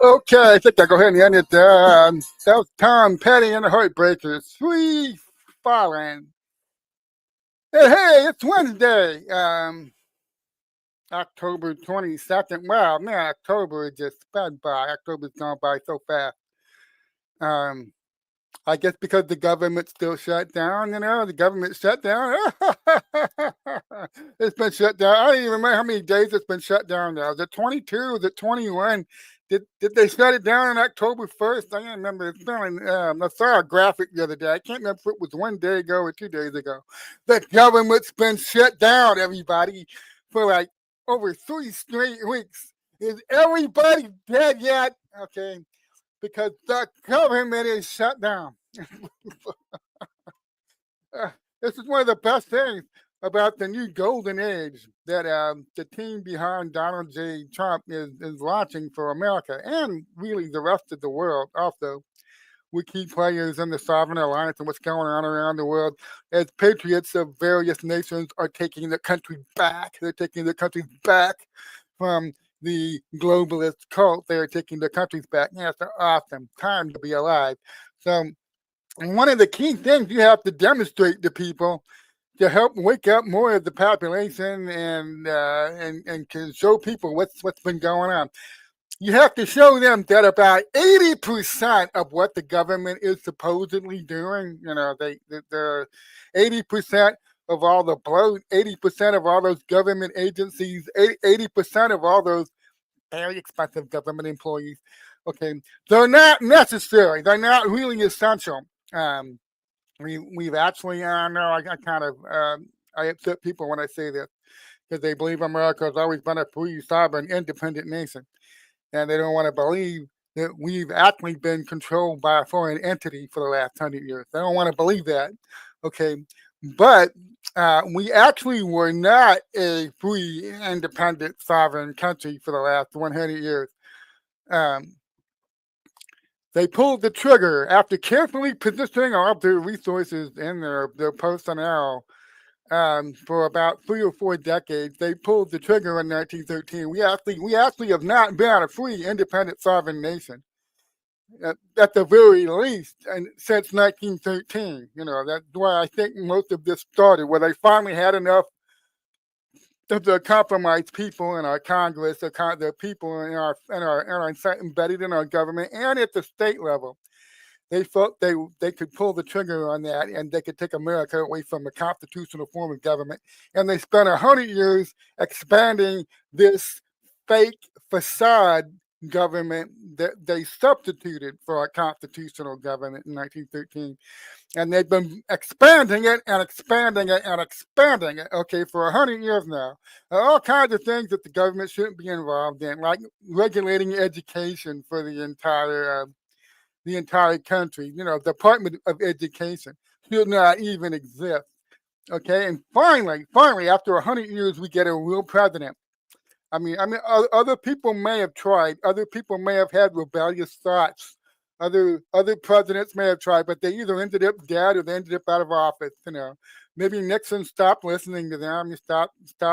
Okay, I think I'll go ahead and end it there. That was Tom Petty and the Heartbreakers. Free falling. Hey, it's Wednesday, October 22nd. Wow, man, October just sped by. October's gone by so fast. Um, I guess because the government's still shut down, the government shut down. It's been shut down. I don't even remember how many days it's been shut down now. Is it 22? Is it 21? Did they shut it down on October 1st? I can't remember. It's been, I saw a graphic the other day. I can't remember if it was 1 day ago or 2 days ago. The government's been shut down, everybody, for like over 3 straight weeks. Is everybody dead yet? Okay. Because the government is shut down. This is one of the best things about the new golden age that the team behind Donald J. Trump is launching for America and really the rest of the world also. We key players in the Sovereign Alliance and what's going on around the world as patriots of various nations are taking the country back. They're taking the country back from the globalist cult. They're taking the countries back. Yes, they're awesome. Time to be alive. So one of the key things you have to demonstrate to people to help wake up more of the population and can show people what's been going on. You have to show them that about 80% of what the government is supposedly doing, they're 80% of all the bloat, 80% of all those government agencies, 80% of all those very expensive government employees, okay, they're not necessary. They're not really essential. We've actually, I know I kind of, I upset people when I say this because they believe America has always been a free, sovereign, independent nation. And they don't want to believe that we've actually been controlled by a foreign entity for the last 100 years. They don't want to believe that. Okay. But we actually were not a free, independent, sovereign country for the last 100 years. They pulled the trigger after carefully positioning all of their resources and their personnel for about 3 or 4 decades. They pulled the trigger in 1913. We actually have not been a free, independent, sovereign nation at the very least, and since 1913. That's why I think most of this started, where they finally had enough of the compromised people in our Congress, the people in our embedded in our government and at the state level. They felt they could pull the trigger on that and they could take America away from a constitutional form of government. And they spent 100 years expanding this fake facade government that they substituted for a constitutional government in 1913. And they've been expanding it and expanding it and expanding it, okay, for 100 years now. All kinds of things that the government shouldn't be involved in, like regulating education for the entire country. Department of Education should not even exist. Okay, and finally, after 100 years, we get a real president. I mean, other people may have tried. Other people may have had rebellious thoughts. Other presidents may have tried, but they either ended up dead or they ended up out of office. Maybe Nixon stopped listening to them. He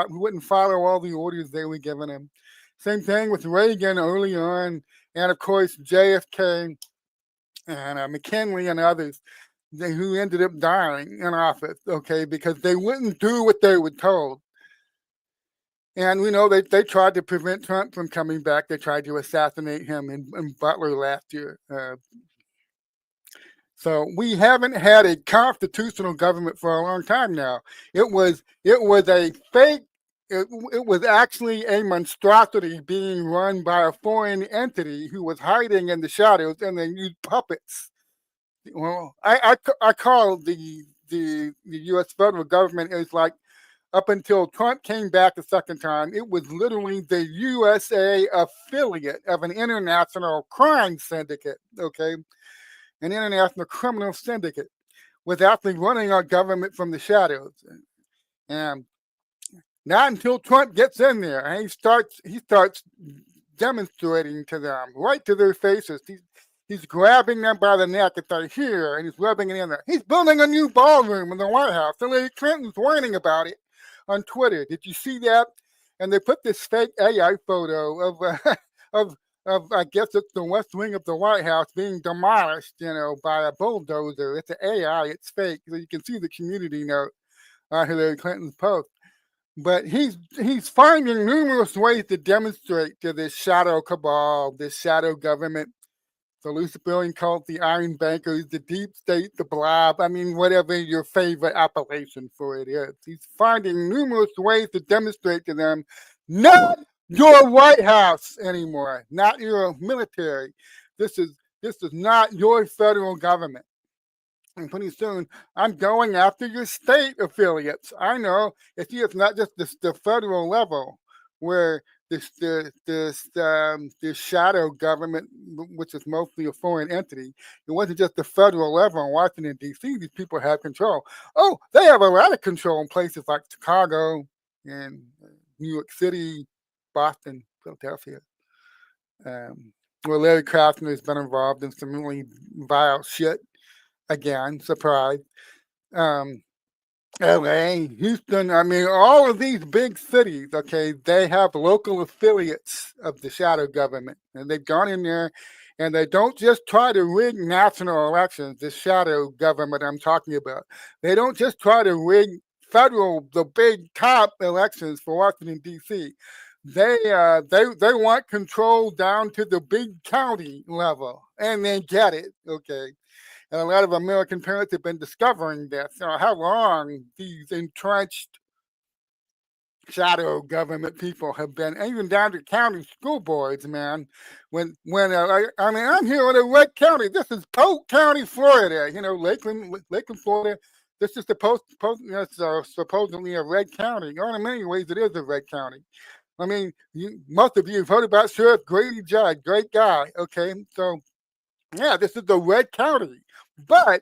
wouldn't follow all the orders they were giving him. Same thing with Reagan early on, and of course JFK and McKinley and others who ended up dying in office, okay, because they wouldn't do what they were told. And we know they tried to prevent Trump from coming back. They tried to assassinate him in Butler last year. So we haven't had a constitutional government for a long time now. It was a fake. It was actually a monstrosity being run by a foreign entity who was hiding in the shadows, and they used puppets. Well, I call the U.S. federal government is like, up until Trump came back a second time, it was literally the USA affiliate of an international crime syndicate, okay? An international criminal syndicate was actually running our government from the shadows. And not until Trump gets in there and he starts demonstrating to them right to their faces. He's grabbing them by the neck if they're here, and he's rubbing it in there. He's building a new ballroom in the White House. Hillary Clinton's whining about it on Twitter. Did you see that? And they put this fake AI photo of I guess it's the West Wing of the White House being demolished, by a bulldozer. It's an AI. It's fake. So you can see the community note on Hillary Clinton's post. But he's finding numerous ways to demonstrate to this shadow cabal, this shadow government, the Luciferian cult, the Iron Bankers, the Deep State, the Blob. I mean, whatever your favorite appellation for it is. He's finding numerous ways to demonstrate to them, not your White House anymore, not your military. This is not your federal government. And pretty soon, I'm going after your state affiliates. I know it's not just the federal level where this shadow government, which is mostly a foreign entity, it wasn't just the federal level in Washington, D.C. These people have control. Oh, they have a lot of control in places like Chicago and New York City, Boston, Philadelphia, where Larry Krasner has been involved in some really vile shit. Again, surprise. LA, Houston, I mean, all of these big cities, okay, they have local affiliates of the shadow government. And they've gone in there and they don't just try to rig national elections, the shadow government I'm talking about. They don't just try to rig the big top elections for Washington, D.C. They want control down to the big county level, and they get it, okay. And a lot of American parents have been discovering this. How long these entrenched shadow government people have been, even down to county school boards, man. I'm here in a red county. This is Polk County, Florida. Lakeland, Florida. This is supposedly a red county. In many ways, it is a red county. I mean, most of you have heard about Sheriff Grady Judd, great guy. Okay, so yeah, this is the red county. But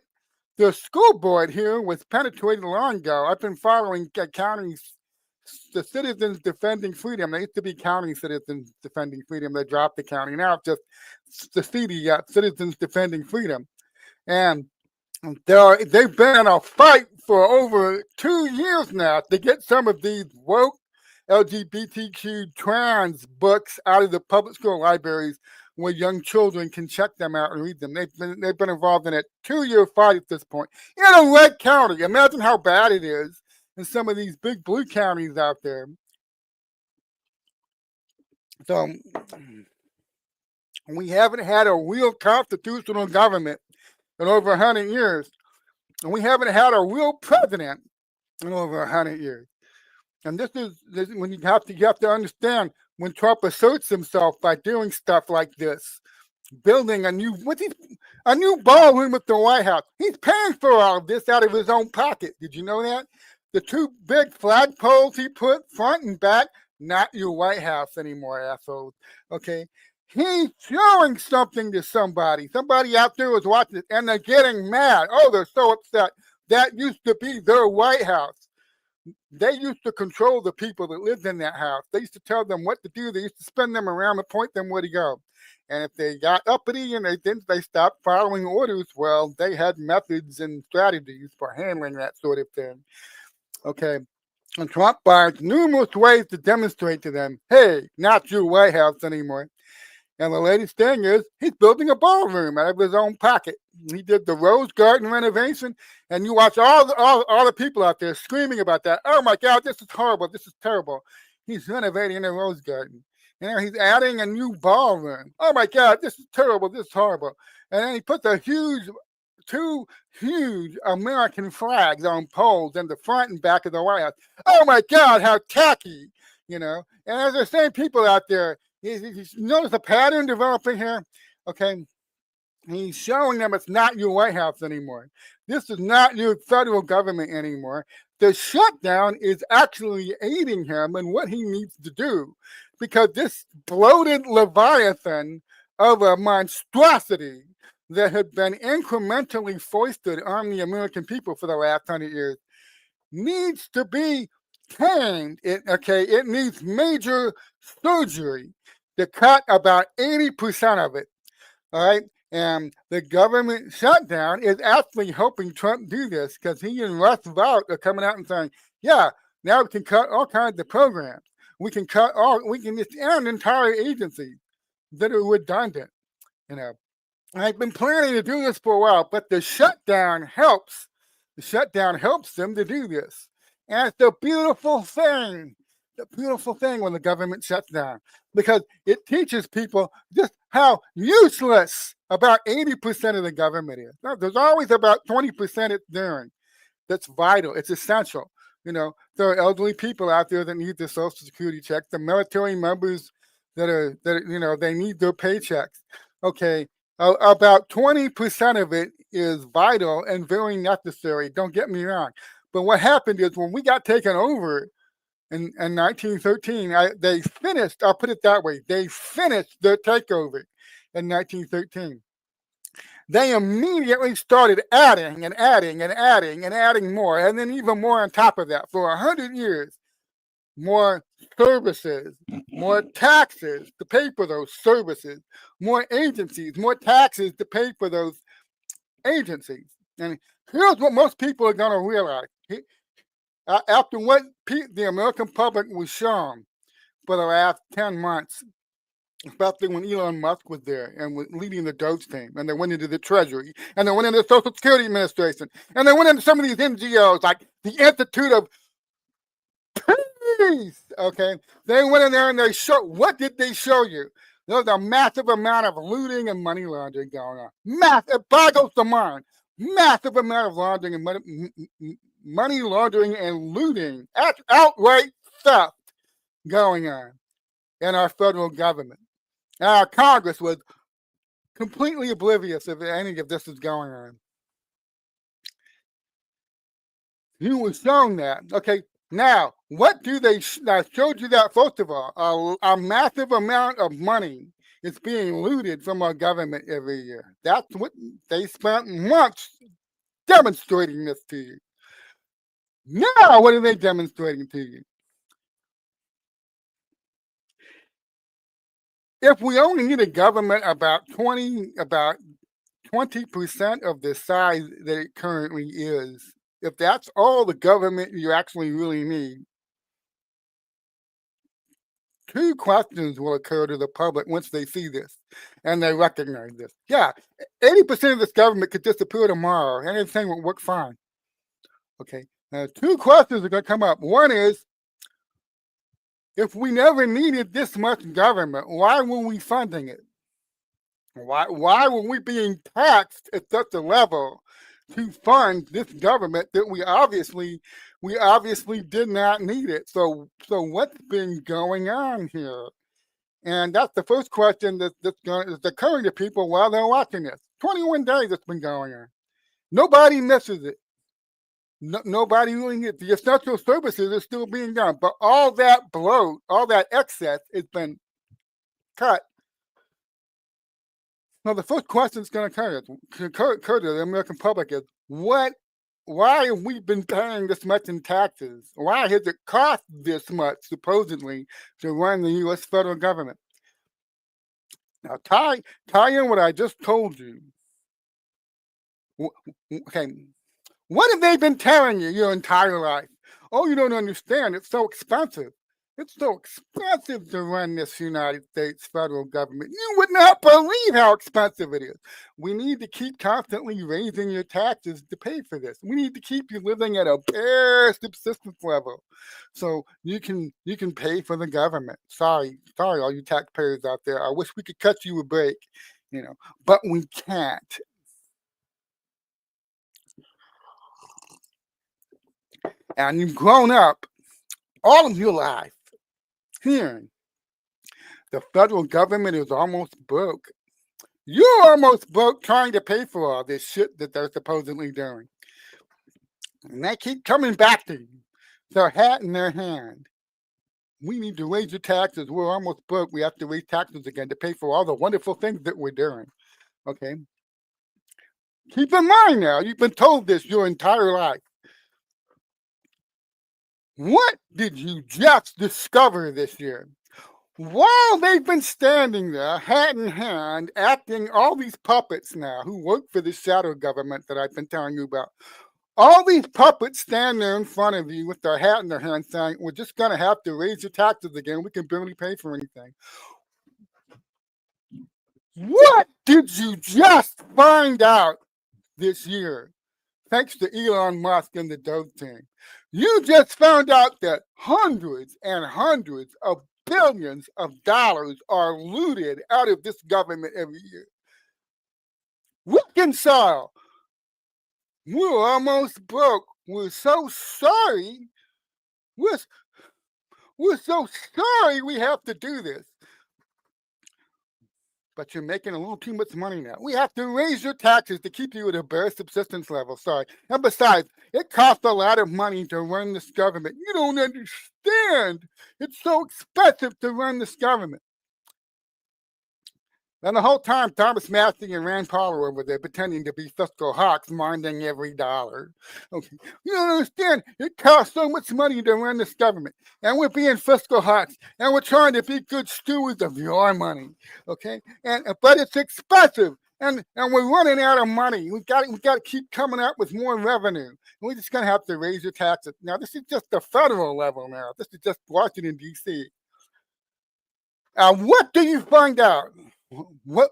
the school board here was penetrated long ago. I've been following counties, the Citizens Defending Freedom. They used to be County Citizens Defending Freedom. They dropped the county. Now it's just the city, Citizens Defending Freedom. And they've been in a fight for over 2 years now to get some of these woke LGBTQ trans books out of the public school libraries where young children can check them out and read them. They've been involved in a 2-year fight at this point in a red county. Imagine how bad it is in some of these big blue counties out there. So we haven't had a real constitutional government in over 100 years, and we haven't had a real president in over 100 years. And this is when you have to understand, when Trump asserts himself by doing stuff like this, building a new ballroom at the White House. He's paying for all of this out of his own pocket. Did you know that? The 2 big flagpoles he put front and back, not your White House anymore, assholes. Okay. He's showing something to somebody. Somebody out there was watching it and they're getting mad. Oh, they're so upset. That used to be their White House. They used to control the people that lived in that house. They used to tell them what to do. They used to spin them around and point them where to go. And if they got uppity and they stopped following orders, well, they had methods and strategies for handling that sort of thing. Okay. And Trump finds numerous ways to demonstrate to them, hey, not your White House anymore. And the latest thing is he's building a ballroom out of his own pocket. He did the Rose Garden renovation, and you watch all the people out there screaming about that. Oh my God, this is horrible. This is terrible. He's renovating the Rose Garden. He's adding a new ballroom. Oh my God, this is terrible. This is horrible. And then he puts two huge American flags on poles in the front and back of the White House. Oh my God, how tacky, And there's the same people out there. You notice a pattern developing here? Okay. He's showing them it's not your White House anymore. This is not your federal government anymore. The shutdown is actually aiding him in what he needs to do, because this bloated leviathan of a monstrosity that had been incrementally foisted on the American people for the last 100 years needs to be tamed. It needs major surgery to cut about 80% of it. All right. And the government shutdown is actually helping Trump do this because he and Russ Vought are coming out and saying, yeah, now we can cut all kinds of programs. We can just end entire agencies that are redundant. You know, I've been planning to do this for a while, but the shutdown helps. The shutdown helps them to do this. And it's a beautiful thing. The beautiful thing when the government shuts down because it teaches people just how useless about 80% of the government is. Now, there's always about 20% it's doing that's vital, it's essential. You know, there are elderly people out there that need their Social Security checks, the military members that they need their paychecks. Okay, about 20% of it is vital and very necessary. Don't get me wrong. But what happened is when we got taken over in 1913, they finished, I'll put it that way, they finished their takeover in 1913. They immediately started adding and adding and adding and adding more, and then even more on top of that for 100 years. More services, more taxes to pay for those services, more agencies, more taxes to pay for those agencies. And here's what most people are going to realize. After what the American public was shown for the last 10 months, especially when Elon Musk was there and was leading the Doge team, and they went into the Treasury, and they went into the Social Security Administration, and they went into some of these NGOs like the Institute of Peace. Okay, they went in there and they showed. What did they show you? There's a massive amount of looting and money laundering going on. It boggles the mind. Massive amount of laundering and money laundering and looting, outright theft going on in our federal government. And our Congress was completely oblivious of any of this is going on. You were shown that. Okay, now, what do they, I showed you that first of all, a massive amount of money is being looted from our government every year. That's what they spent months demonstrating this to you. Now, what are they demonstrating to you? If we only need a government about 20% of the size that it currently is, if that's all the government you actually really need, two questions will occur to the public once they see this and they recognize this. Yeah, 80% of this government could disappear tomorrow and everything will work fine. Okay, now two questions are going to come up. One is, if we never needed this much government, why were we funding it? Why were we being taxed at such a level to fund this government that we obviously did not need it? So what's been going on here? And that's the first question that's occurring to people while they're watching this. 21 days it's been going on. Nobody misses it. Nobody really needs it. The essential services are still being done, but all that bloat, all that excess has been cut. Now, the first question that's going to occur to the American public is, why have we been paying this much in taxes? Why has it cost this much, supposedly, to run the U.S. federal government? Now, tie in what I just told you. Okay, what have they been telling you your entire life? Oh, you don't understand. It's so expensive. It's so expensive to run this United States federal government. You would not believe how expensive it is. We need to keep constantly raising your taxes to pay for this. We need to keep you living at a bare subsistence level so you can pay for the government. Sorry, all you taxpayers out there. I wish we could cut you a break, but we can't. And you've grown up all of your life hearing the federal government is almost broke. You're almost broke trying to pay for all this shit that they're supposedly doing. And they keep coming back to you, their hat in their hand. We need to raise your taxes. We're almost broke. We have to raise taxes again to pay for all the wonderful things that we're doing. Okay? Keep in mind now, you've been told this your entire life. What did you just discover this year? while they've been standing there, hat in hand, acting all these puppets now who work for the shadow government that I've been telling you about. All these puppets stand there in front of you with their hat in their hand saying, we're just going to have to raise your taxes again. We can barely pay for anything. What did you just find out this year? Thanks to Elon Musk and the Doge team. You just found out that hundreds and hundreds of billions of dollars are looted out of this government every year. Reconcile. We're almost broke. We're so sorry. We're so sorry we have to do this. But you're making a little too much money now. We have to raise your taxes to keep you at a bare subsistence level. Sorry. And besides, it costs a lot of money to run this government. You don't understand. It's so expensive to run this government. And the whole time, Thomas Massie and Rand Paul are over there pretending to be fiscal hawks, minding every dollar. Okay, you don't understand. It costs so much money to run this government, and we're being fiscal hawks, and we're trying to be good stewards of your money. Okay, but it's expensive, and we're running out of money. We got to keep coming up with more revenue. We're just gonna have to raise your taxes. Now, this is just the federal level. Now, this is just Washington D.C. What do you find out? What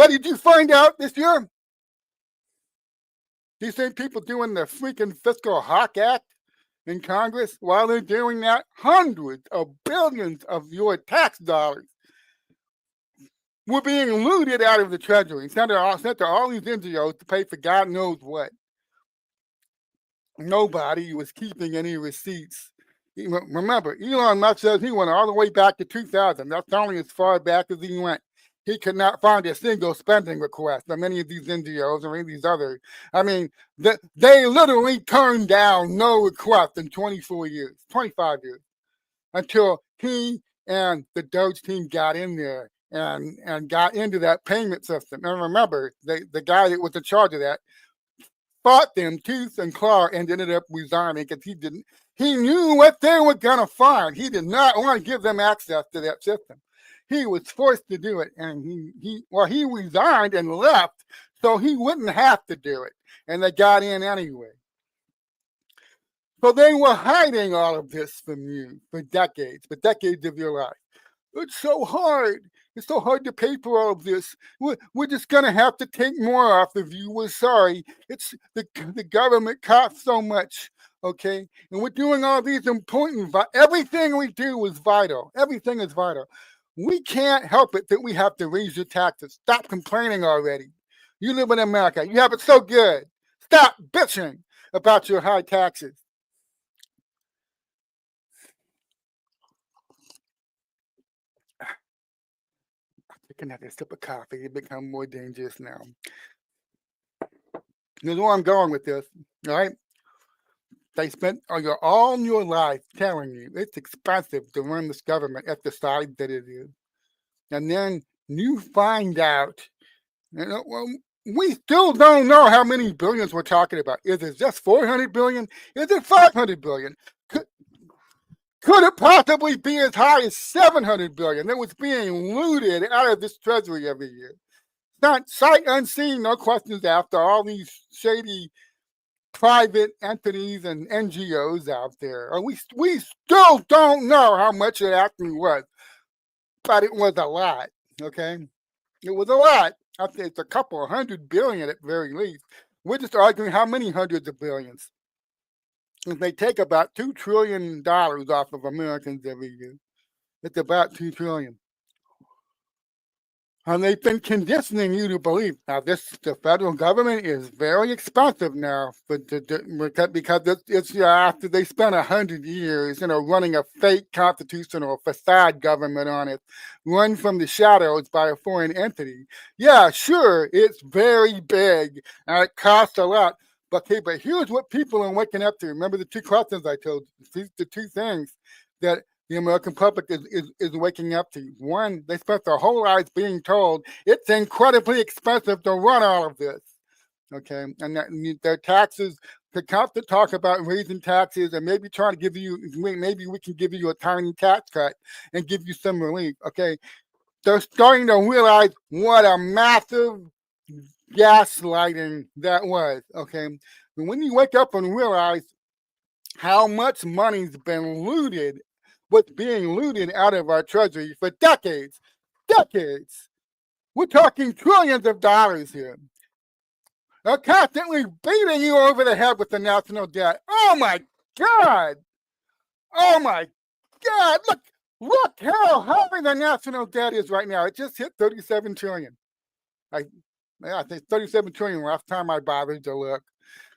did you find out this year? Do you think people doing the freaking fiscal hawk act in Congress while they're doing that? Hundreds of billions of your tax dollars were being looted out of the Treasury, sent to all these NGOs to pay for God knows what. Nobody was keeping any receipts. Remember, Elon Musk says he went all the way back to 2000. That's only as far back as he went. He could not find a single spending request on many of these NGOs or any of these others. I mean, they literally turned down no request in 25 years, until he and the Doge team got in there and got into that payment system. And remember, the guy that was in charge of that fought them tooth and claw and ended up resigning because he knew what they were going to find. He did not want to give them access to that system. He was forced to do it, and he resigned and left so he wouldn't have to do it, and they got in anyway. So they were hiding all of this from you for decades of your life. It's so hard. It's so hard to pay for all of this. We're just going to have to take more off of you. We're sorry. It's the government costs so much, okay? And we're doing all these important, everything we do is vital. Everything is vital. We can't help it that we have to raise your taxes. Stop complaining already. You live in America. You have it so good. Stop bitching about your high taxes. Taking another sip of coffee, it becomes more dangerous now. Here's where I'm going with this, all right? They spent all your life telling you it's expensive to run this government at the size that it is. And then you find out, well, we still don't know how many billions we're talking about. Is it just 400 billion? Is it 500 billion? Could it possibly be as high as 700 billion that was being looted out of this treasury every year? It's not sight unseen, no questions asked, all these shady private entities and NGOs out there. We still don't know how much it actually was, but it was a lot, okay? It was a lot. I think it's a couple of $100 billion at very least. We're just arguing how many hundreds of billions. If they take about $2 trillion off of Americans every year, it's about $2 trillion. And they've been conditioning you to believe. Now, the federal government is very expensive now, because it's after they spent 100 years, running a fake constitutional facade government on it, run from the shadows by a foreign entity. Yeah, sure, it's very big and it costs a lot. But here's what people are waking up to. Remember the two questions I told you? These are the two things that the American public is waking up to. One, they spent their whole lives being told it's incredibly expensive to run all of this, okay? And their taxes to constant talk about raising taxes and maybe trying to give you, maybe we can give you a tiny tax cut and give you some relief. Okay, they're starting to realize what a massive gaslighting that was. Okay, and when you wake up and realize how much money's been looted, what's being looted out of our treasury for decades, decades. We're talking trillions of dollars here. They're constantly beating you over the head with the national debt. Oh my God! Oh my God! Look how heavy the national debt is right now. It just hit 37 trillion. I think 37 trillion last time I bothered to look.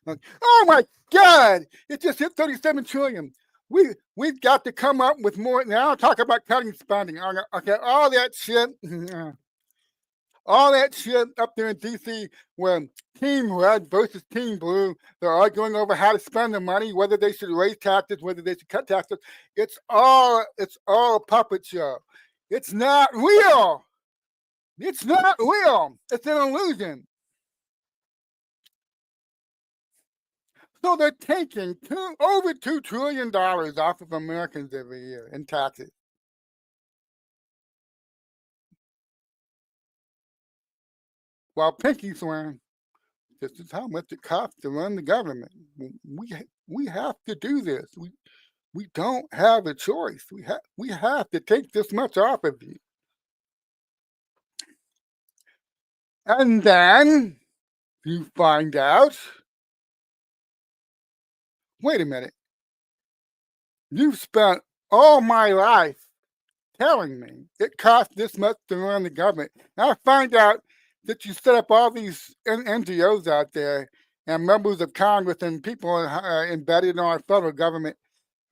Oh my God! It just hit 37 trillion. We've got to come up with more. Now talk about cutting spending. Okay, all that shit. All that shit up there in DC where Team Red versus Team Blue, they're arguing over how to spend the money, whether they should raise taxes, whether they should cut taxes. It's all a puppet show. It's not real. It's not real. It's an illusion. So they're taking over $2 trillion off of Americans every year in taxes. While pinky swearing, this is how much it costs to run the government. We have to do this. We don't have a choice. We have to take this much off of you. And then you find out, wait a minute, you've spent all my life telling me it costs this much to run the government. Now I find out that you set up all these NGOs out there and members of Congress and people embedded in our federal government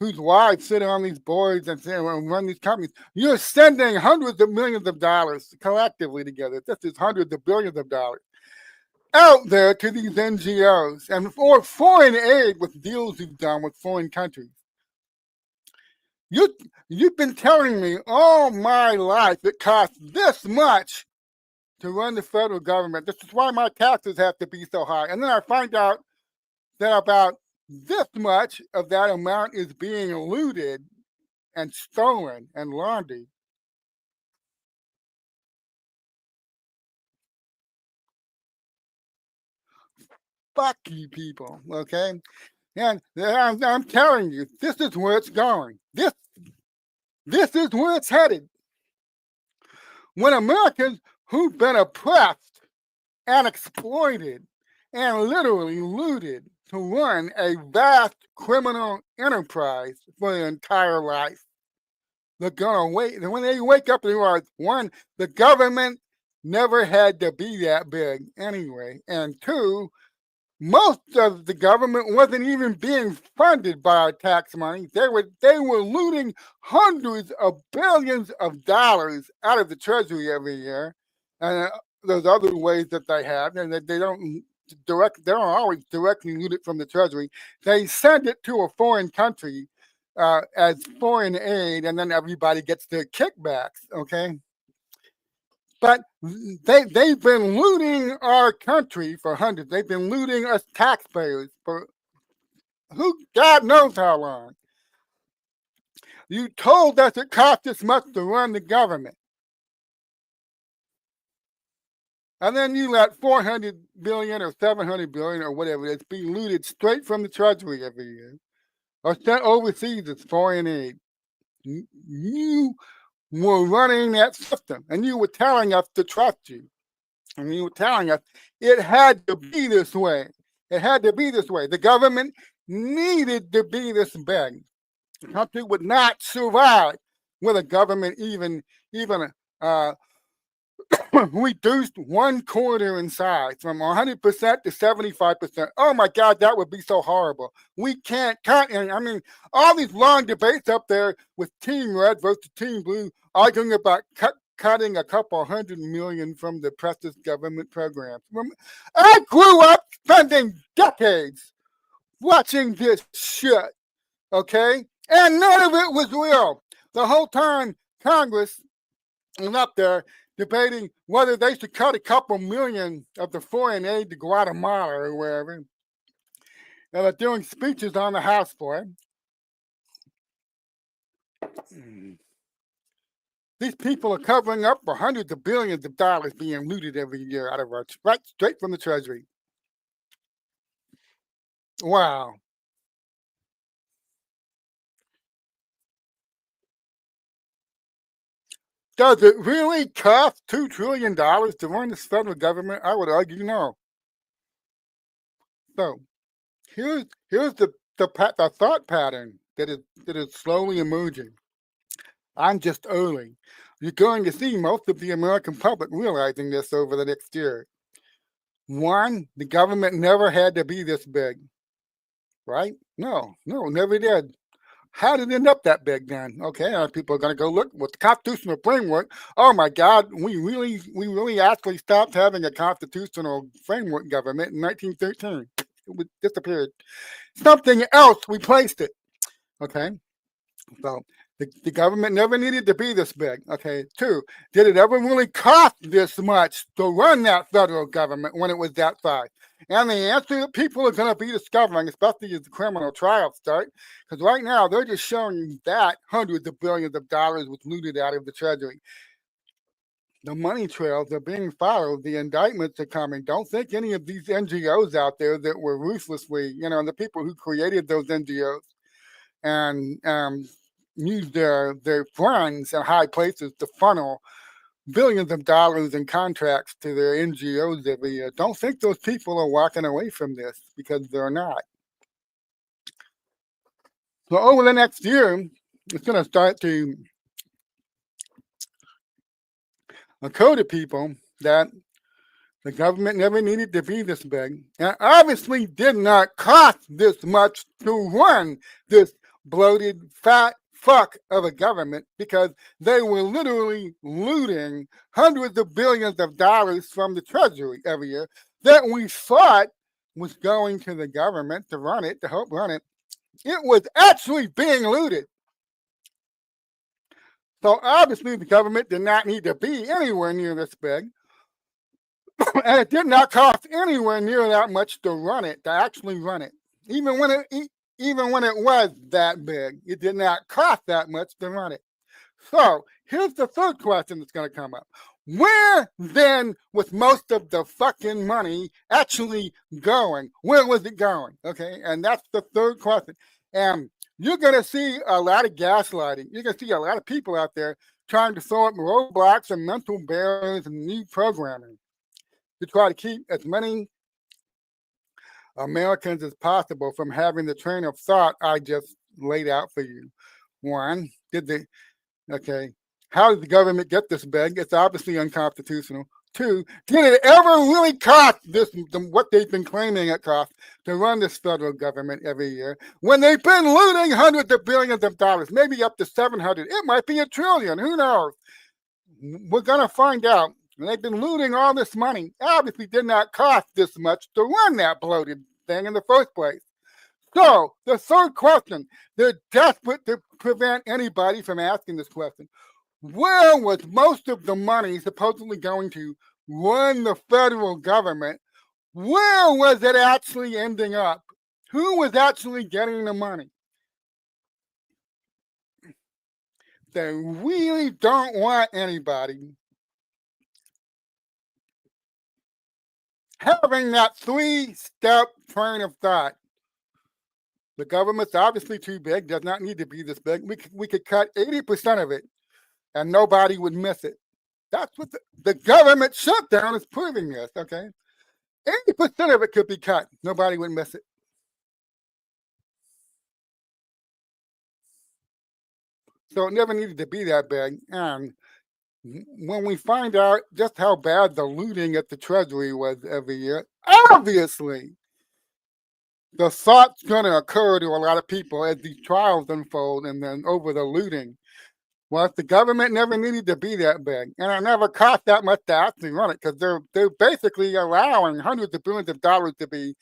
whose wives sit on these boards and run these companies. You're sending hundreds of millions of dollars collectively together. This is hundreds of billions of dollars out there to these NGOs and for foreign aid with deals you've done with foreign countries. You've been telling me all my life it costs this much to run the federal government. This is why my taxes have to be so high. And then I find out that about this much of that amount is being looted and stolen and laundered. Fuck you people, okay? And I'm telling you, this is where it's going. This is where it's headed. When Americans who've been oppressed and exploited and literally looted to run a vast criminal enterprise for their entire life, they're gonna wait. And when they wake up and realize, one, the government never had to be that big anyway, and two, most of the government wasn't even being funded by our tax money. They were looting hundreds of billions of dollars out of the treasury every year. And there's other ways that they have, and that they don't always directly loot it from the treasury. They send it to a foreign country as foreign aid, and then everybody gets their kickbacks. Okay. But they've been looting our country for hundreds. They've been looting us taxpayers for God knows how long. You told us it cost this much to run the government. And then you let 400 billion or 700 billion or whatever it is be looted straight from the treasury every year or sent overseas as foreign aid. You were running that system, and you were telling us to trust you. And you were telling us it had to be this way. It had to be this way. The government needed to be this big. The country would not survive with a government even reduced 1/4 in size from 100% to 75%. Oh my God, that would be so horrible. We can't cut. I mean, all these long debates up there with Team Red versus Team Blue arguing about cutting a couple $100 million from the precious government programs. I grew up spending decades watching this shit, okay? And none of it was real. The whole time Congress was up there debating whether they should cut a couple million of the foreign aid to Guatemala or wherever. that are doing speeches on the House floor. These people are covering up for hundreds of billions of dollars being looted every year out of our right straight from the Treasury. Wow. Does it really cost $2 trillion to run this federal government? I would argue no. So here's the thought pattern that is slowly emerging. I'm just early. You're going to see most of the American public realizing this over the next year. One, the government never had to be this big, right? No, never did. How did it end up that big then? Okay, people are going to go look with the constitutional framework. Oh my God, we really actually stopped having a constitutional framework government in 1913. It disappeared. Something else replaced it. Okay, so the government never needed to be this big. Okay, two, did it ever really cost this much to run that federal government when it was that size? And the answer that people are going to be discovering, especially as the criminal trials start, because right now they're just showing that hundreds of billions of dollars was looted out of the Treasury. The money trails are being followed. The indictments are coming. Don't think any of these NGOs out there that were ruthlessly, the people who created those NGOs and use their funds in high places to funnel billions of dollars in contracts to their NGOs every year. Don't think those people are walking away from this, because they're not. So over the next year, it's going to start to occur to people that the government never needed to be this big, and obviously did not cost this much to run this bloated, fat fuck of a government, because they were literally looting hundreds of billions of dollars from the Treasury every year that we thought was going to the government to run it, to help run it. It was actually being looted. So obviously the government did not need to be anywhere near this big. And it did not cost anywhere near that much to run it, to actually run it. Even when it was that big, it did not cost that much to run it. So here's the third question that's going to come up. Where then was most of the fucking money actually going? Where was it going? Okay, and that's the third question. And you're going to see a lot of gaslighting. You're going to see a lot of people out there trying to throw up roadblocks and mental barriers and new programming to try to keep as many Americans as possible from having the train of thought I just laid out for you. One, how did the government get this big? It's obviously unconstitutional. Two, did it ever really cost what they've been claiming it cost to run this federal government every year, when they've been looting hundreds of billions of dollars, maybe up to 700? It might be $1 trillion. Who knows? We're going to find out. And they've been looting all this money. Obviously did not cost this much to run that bloated thing in the first place. So the third question, they're desperate to prevent anybody from asking this question. Where was most of the money supposedly going to run the federal government? Where was it actually ending up? Who was actually getting the money? They really don't want anybody having that three-step train of thought. The government's obviously too big, does not need to be this big. We could cut 80% of it and nobody would miss it. That's what the government shutdown is proving this, okay? 80% of it could be cut. Nobody would miss it. So it never needed to be that big. And when we find out just how bad the looting at the Treasury was every year, obviously the thought's going to occur to a lot of people as these trials unfold, and then over the looting. Well, if the government never needed to be that big, and it never cost that much to actually run it, because they're basically allowing hundreds of billions of dollars to be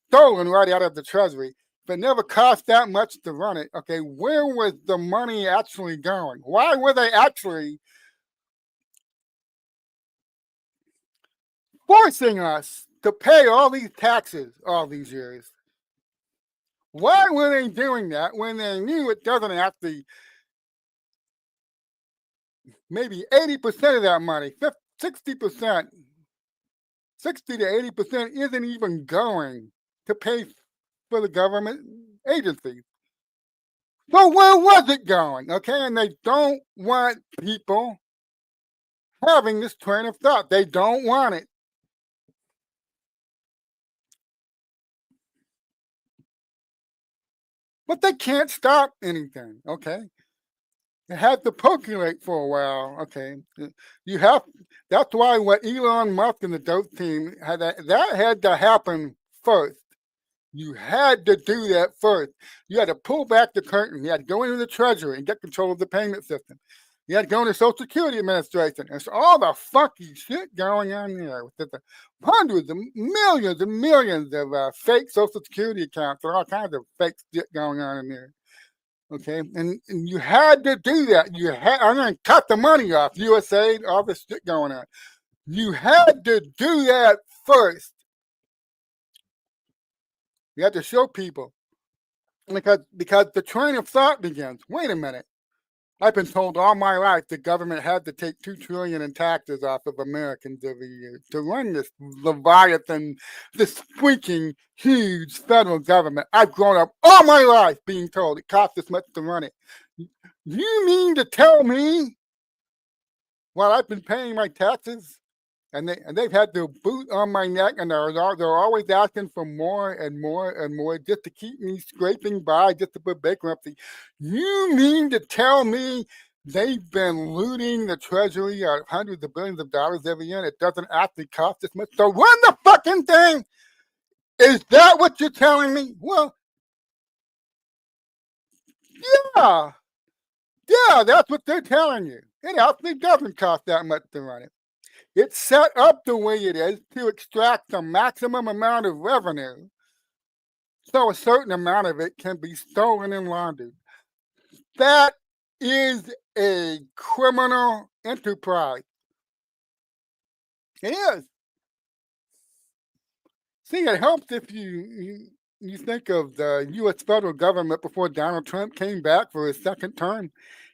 stolen right out of the Treasury. If it never cost that much to run it, okay, where was the money actually going? Why were they actually forcing us to pay all these taxes all these years? Why were they doing that when they knew it doesn't actually, maybe 80% of that money, 60%, 60 to 80% isn't even going to pay for the government agencies. So where was it going? Okay, and they don't want people having this train of thought. They don't want it. But they can't stop anything, okay? It had to percolate for a while, okay? You have, that's why what Elon Musk and the Dope team had, that had to happen first. You had to do that first. You had to pull back the curtain. You had to go into the Treasury and get control of the payment system. You had to go into Social Security Administration. It's all the funky shit going on there with the hundreds of millions and millions of fake Social Security accounts and all kinds of fake shit going on in there. Okay, and you had to do that. You had, I'm going to cut the money off USAID, all this shit going on. You had to do that first. You had to show people because the train of thought begins. Wait a minute. I've been told all my life the government had to take $2 trillion in taxes off of Americans every year to run this leviathan, this freaking huge federal government. I've grown up all my life being told it costs this much to run it. You mean to tell me while I've been paying my taxes and they've had their boot on my neck and they're always asking for more and more and more just to keep me scraping by, just to put bankruptcy. You mean to tell me they've been looting the Treasury out of hundreds of billions of dollars every year and it doesn't actually cost this much to run the fucking thing? Is that what you're telling me? Well, yeah. Yeah, that's what they're telling you. It actually doesn't cost that much to run it. It's set up the way it is to extract the maximum amount of revenue so a certain amount of it can be stolen and laundered. That is a criminal enterprise. It is. See, it helps if you think of the U.S. federal government before Donald Trump came back for his second term.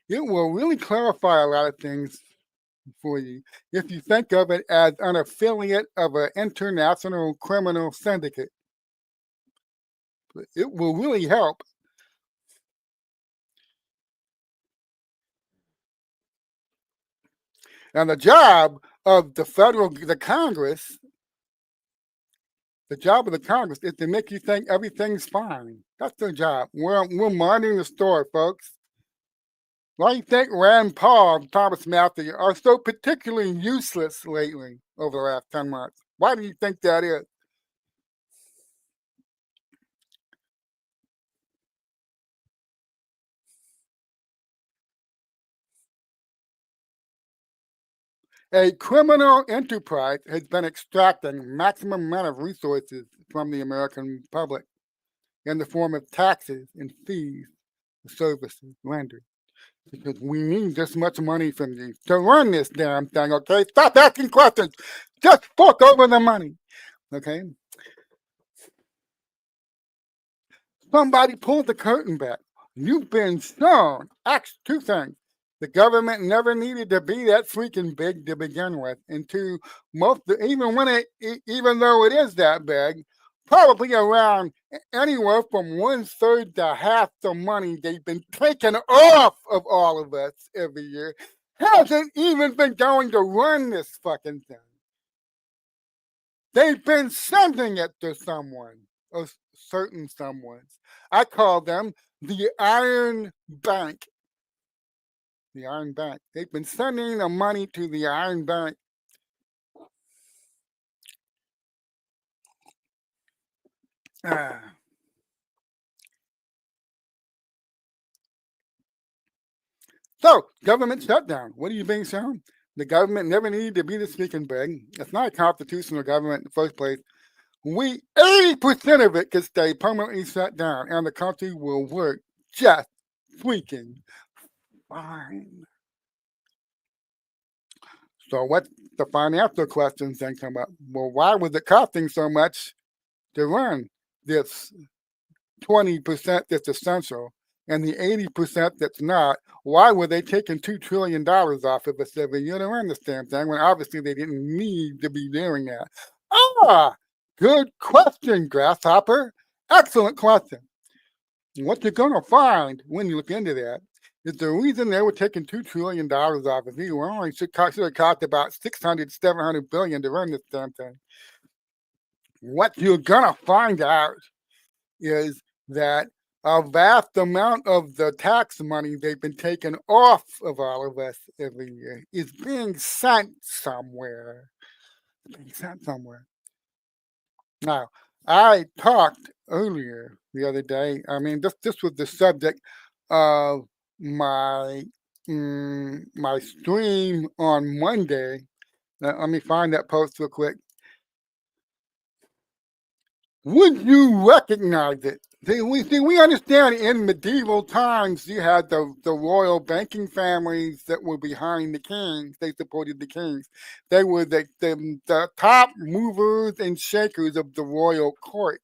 It will really clarify a lot of things for you if you think of it as an affiliate of an international criminal syndicate. It will really help. And the job of the Congress, the job of the Congress is to make you think everything's fine. That's their job. We're monitoring the story, folks. Why do you think Rand Paul and Thomas Matthew are so particularly useless lately over the last 10 months? Why do you think that is? A criminal enterprise has been extracting maximum amount of resources from the American public in the form of taxes and fees for services rendered. Because we need this much money from you to run this damn thing, okay? Stop asking questions. Just fork over the money, okay? Somebody pulled the curtain back. You've been shown. Two things. The government never needed to be that freaking big to begin with. And two, even though it is that big, probably around anywhere from 1/3 to half the money they've been taking off of all of us every year hasn't even been going to run this fucking thing. They've been sending it to someone, or certain someones. I call them the Iron Bank. The Iron Bank. They've been sending the money to the Iron Bank. So, government shutdown. What are you being shown? The government never needed to be this freaking big. It's not a constitutional government in the first place. 80% of it could stay permanently shut down, and the country will work just freaking fine. So, what the financial questions then come up? Well, why was it costing so much to run this 20% that's essential and the 80% that's not, why were they taking $2 trillion off of us every year to run this damn thing when obviously they didn't need to be doing that? Ah, good question, Grasshopper. Excellent question. What you're going to find when you look into that is the reason they were taking $2 trillion off of you only should have cost about 600, 700 billion to run this damn thing. What you're going to find out is that a vast amount of the tax money they've been taking off of all of us every year is being sent somewhere. Now, I talked earlier the other day. I mean, this was the subject of my my stream on Monday. Now, let me find that post real quick. Would you recognize it? We understand in medieval times you had the royal banking families that were behind the kings. They supported the kings. They were the top movers and shakers of the royal court.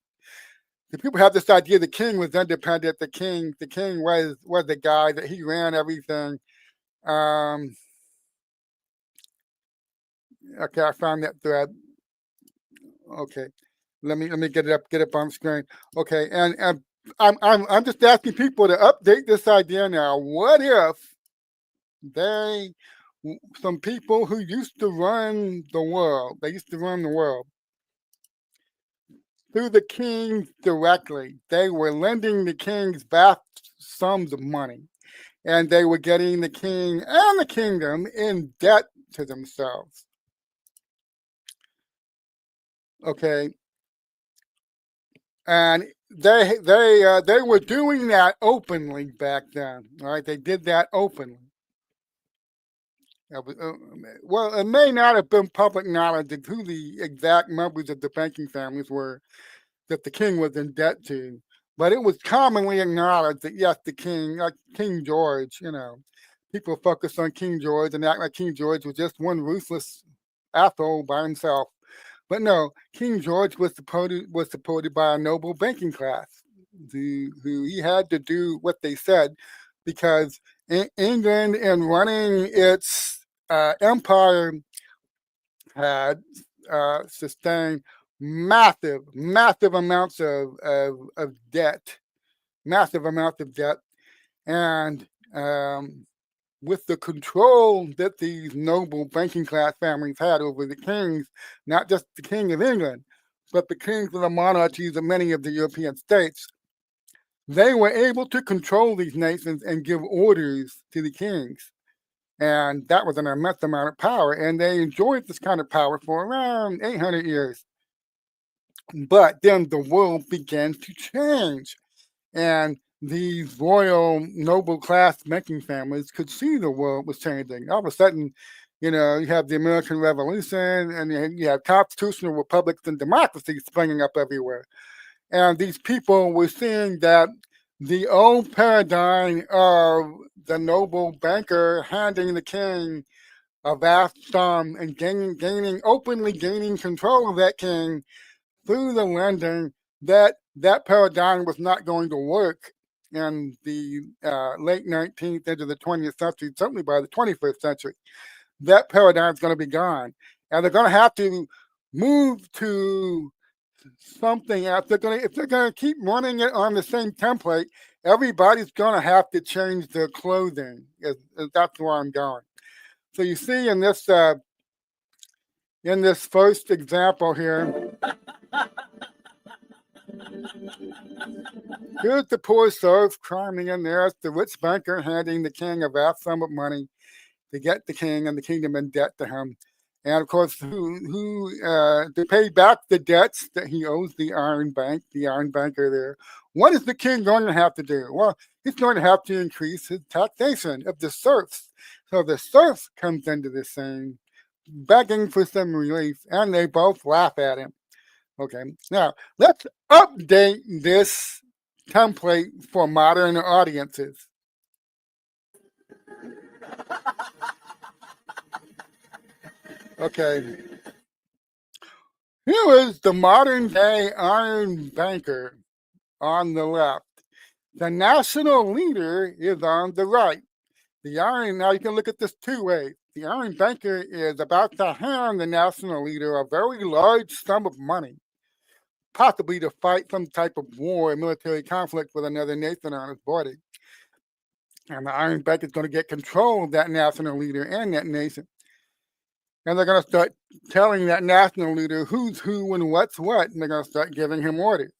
The people have this idea the king was independent. The king was the guy that he ran everything. Okay, I found that thread. Okay. Let me get it up on screen. Okay, and I'm just asking people to update this idea now. What if some people who used to run the world, through the king directly. They were lending the kings vast sums of money, and they were getting the king and the kingdom in debt to themselves. Okay. And they were doing that openly back then, right? They did that openly. Well, it may not have been public knowledge of who the exact members of the banking families were that the king was in debt to, but it was commonly acknowledged that yes, the king, like King George, people focus on King George and act like King George was just one ruthless asshole by himself. But no, King George was supported by a noble banking class who he had to do what they said because England, in running its empire, had sustained massive amounts of debt, and with the control that these noble banking class families had over the kings, not just the King of England, but the kings of the monarchies of many of the European states, they were able to control these nations and give orders to the kings. And that was an immense amount of power. And they enjoyed this kind of power for around 800 years. But then the world began to change. And these royal noble class banking families could see the world was changing. All of a sudden, you have the American Revolution and you have constitutional republics and democracies springing up everywhere. And these people were seeing that the old paradigm of the noble banker handing the king a vast sum and openly gaining control of that king through the lending, that paradigm was not going to work in the late 19th into the 20th century, certainly by the 21st century. That paradigm is going to be gone. And they're going to have to move to something else. If they're going to keep running it on the same template, everybody's going to have to change their clothing. That's where I'm going. So you see in this first example here, here's the poor serf climbing in there. It's the rich banker handing the king a vast sum of money to get the king and the kingdom in debt to him. And of course, to pay back the debts that he owes the Iron Banker there, what is the king going to have to do? Well, he's going to have to increase his taxation of the serfs. So the serfs comes into this scene, begging for some relief, and they both laugh at him. Okay, now let's update this template for modern audiences. Okay, here is the modern day Iron Banker on the left. The national leader is on the right. Now you can look at this two ways. The iron banker is about to hand the national leader a very large sum of money, possibly to fight some type of war or military conflict with another nation on his border. And the iron banker is going to get control of that national leader and that nation. And they're going to start telling that national leader who's who and what's what, and they're going to start giving him orders.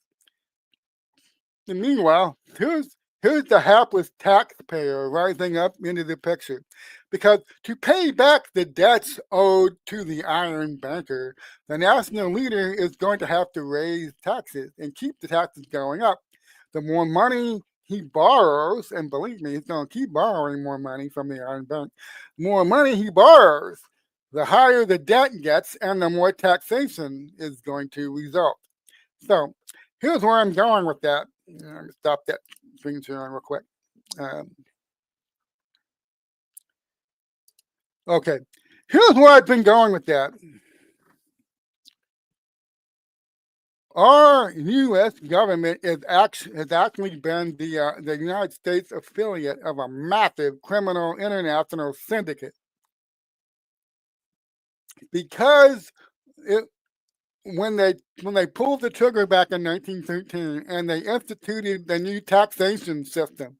And meanwhile, here's the hapless taxpayer rising up into the picture. Because to pay back the debts owed to the iron banker, the national leader is going to have to raise taxes and keep the taxes going up. The more money he borrows, and believe me, he's going to keep borrowing more money from the iron bank, more money he borrows, the higher the debt gets and the more taxation is going to result. So here's where I'm going with that. Stop that screen sharing real quick. Okay, here's where I've been going with that. Our U.S. government has actually been the United States affiliate of a massive criminal international syndicate. Because when they pulled the trigger back in 1913 and they instituted the new taxation system,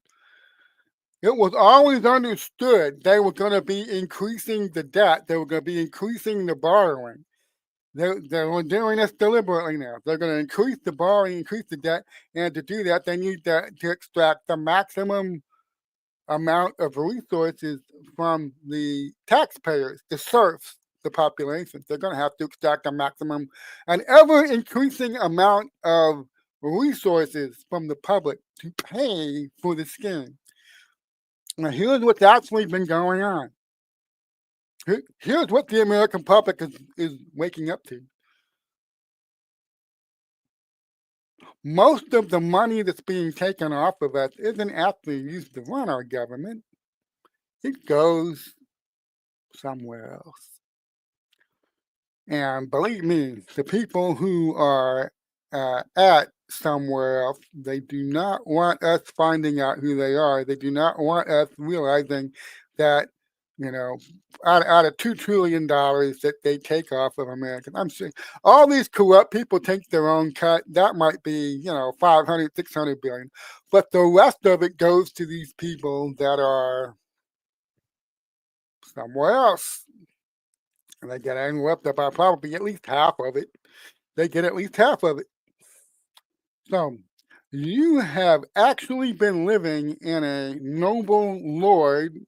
it was always understood they were going to be increasing the debt. They were going to be increasing the borrowing. They were doing this deliberately now. They're going to increase the borrowing, increase the debt, and to do that, they need to extract the maximum amount of resources from the taxpayers, the serfs, the population. They're going to have to extract a maximum, an ever-increasing amount of resources from the public to pay for the scheme. Now, here's what's actually been going on. Here's what the American public is waking up to. Most of the money that's being taken off of us isn't actually used to run our government. It goes somewhere else. And believe me, the people who are at somewhere else, they do not want us finding out who they are. They do not want us realizing that, out of $2 trillion that they take off of Americans. I'm sure all these corrupt people take their own cut. That might be, 500, 600 billion. But the rest of it goes to these people that are somewhere else. And they get enwrapped by probably at least half of it. They get at least half of it. So you have actually been living in a noble lord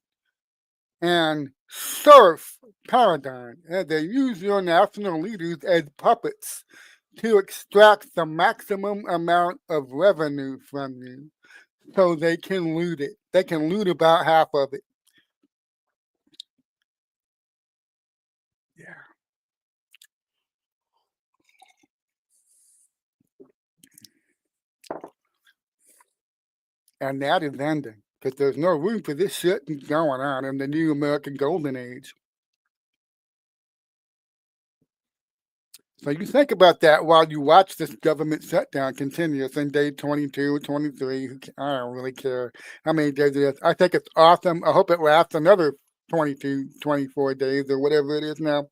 and serf paradigm. And they use your national leaders as puppets to extract the maximum amount of revenue from you so they can loot it. They can loot about half of it. Yeah. And that is ending because there's no room for this shit going on in the new American Golden Age. So you think about that while you watch this government shutdown continue. It's in day 22, 23. I don't really care how many days it is. I think it's awesome. I hope it lasts another 22, 24 days or whatever it is now.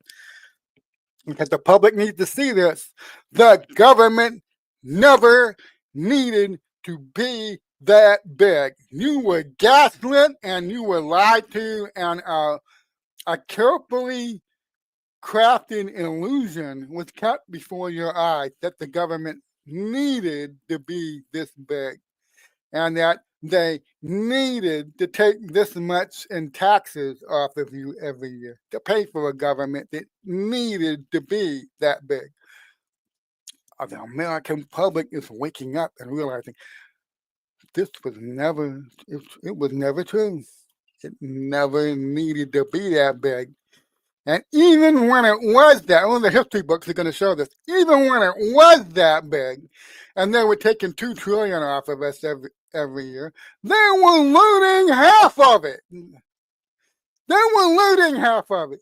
Because the public needs to see this. The government never needed to be that big. You were gaslit and you were lied to, and a carefully crafted illusion was kept before your eyes that the government needed to be this big and that they needed to take this much in taxes off of you every year to pay for a government that needed to be that big. The American public is waking up and realizing this was never, it was never true. It never needed to be that big. And even when it was that, all the history books are going to show this, even when it was that big, and they were taking $2 trillion off of us every year, they were looting half of it. They were looting half of it.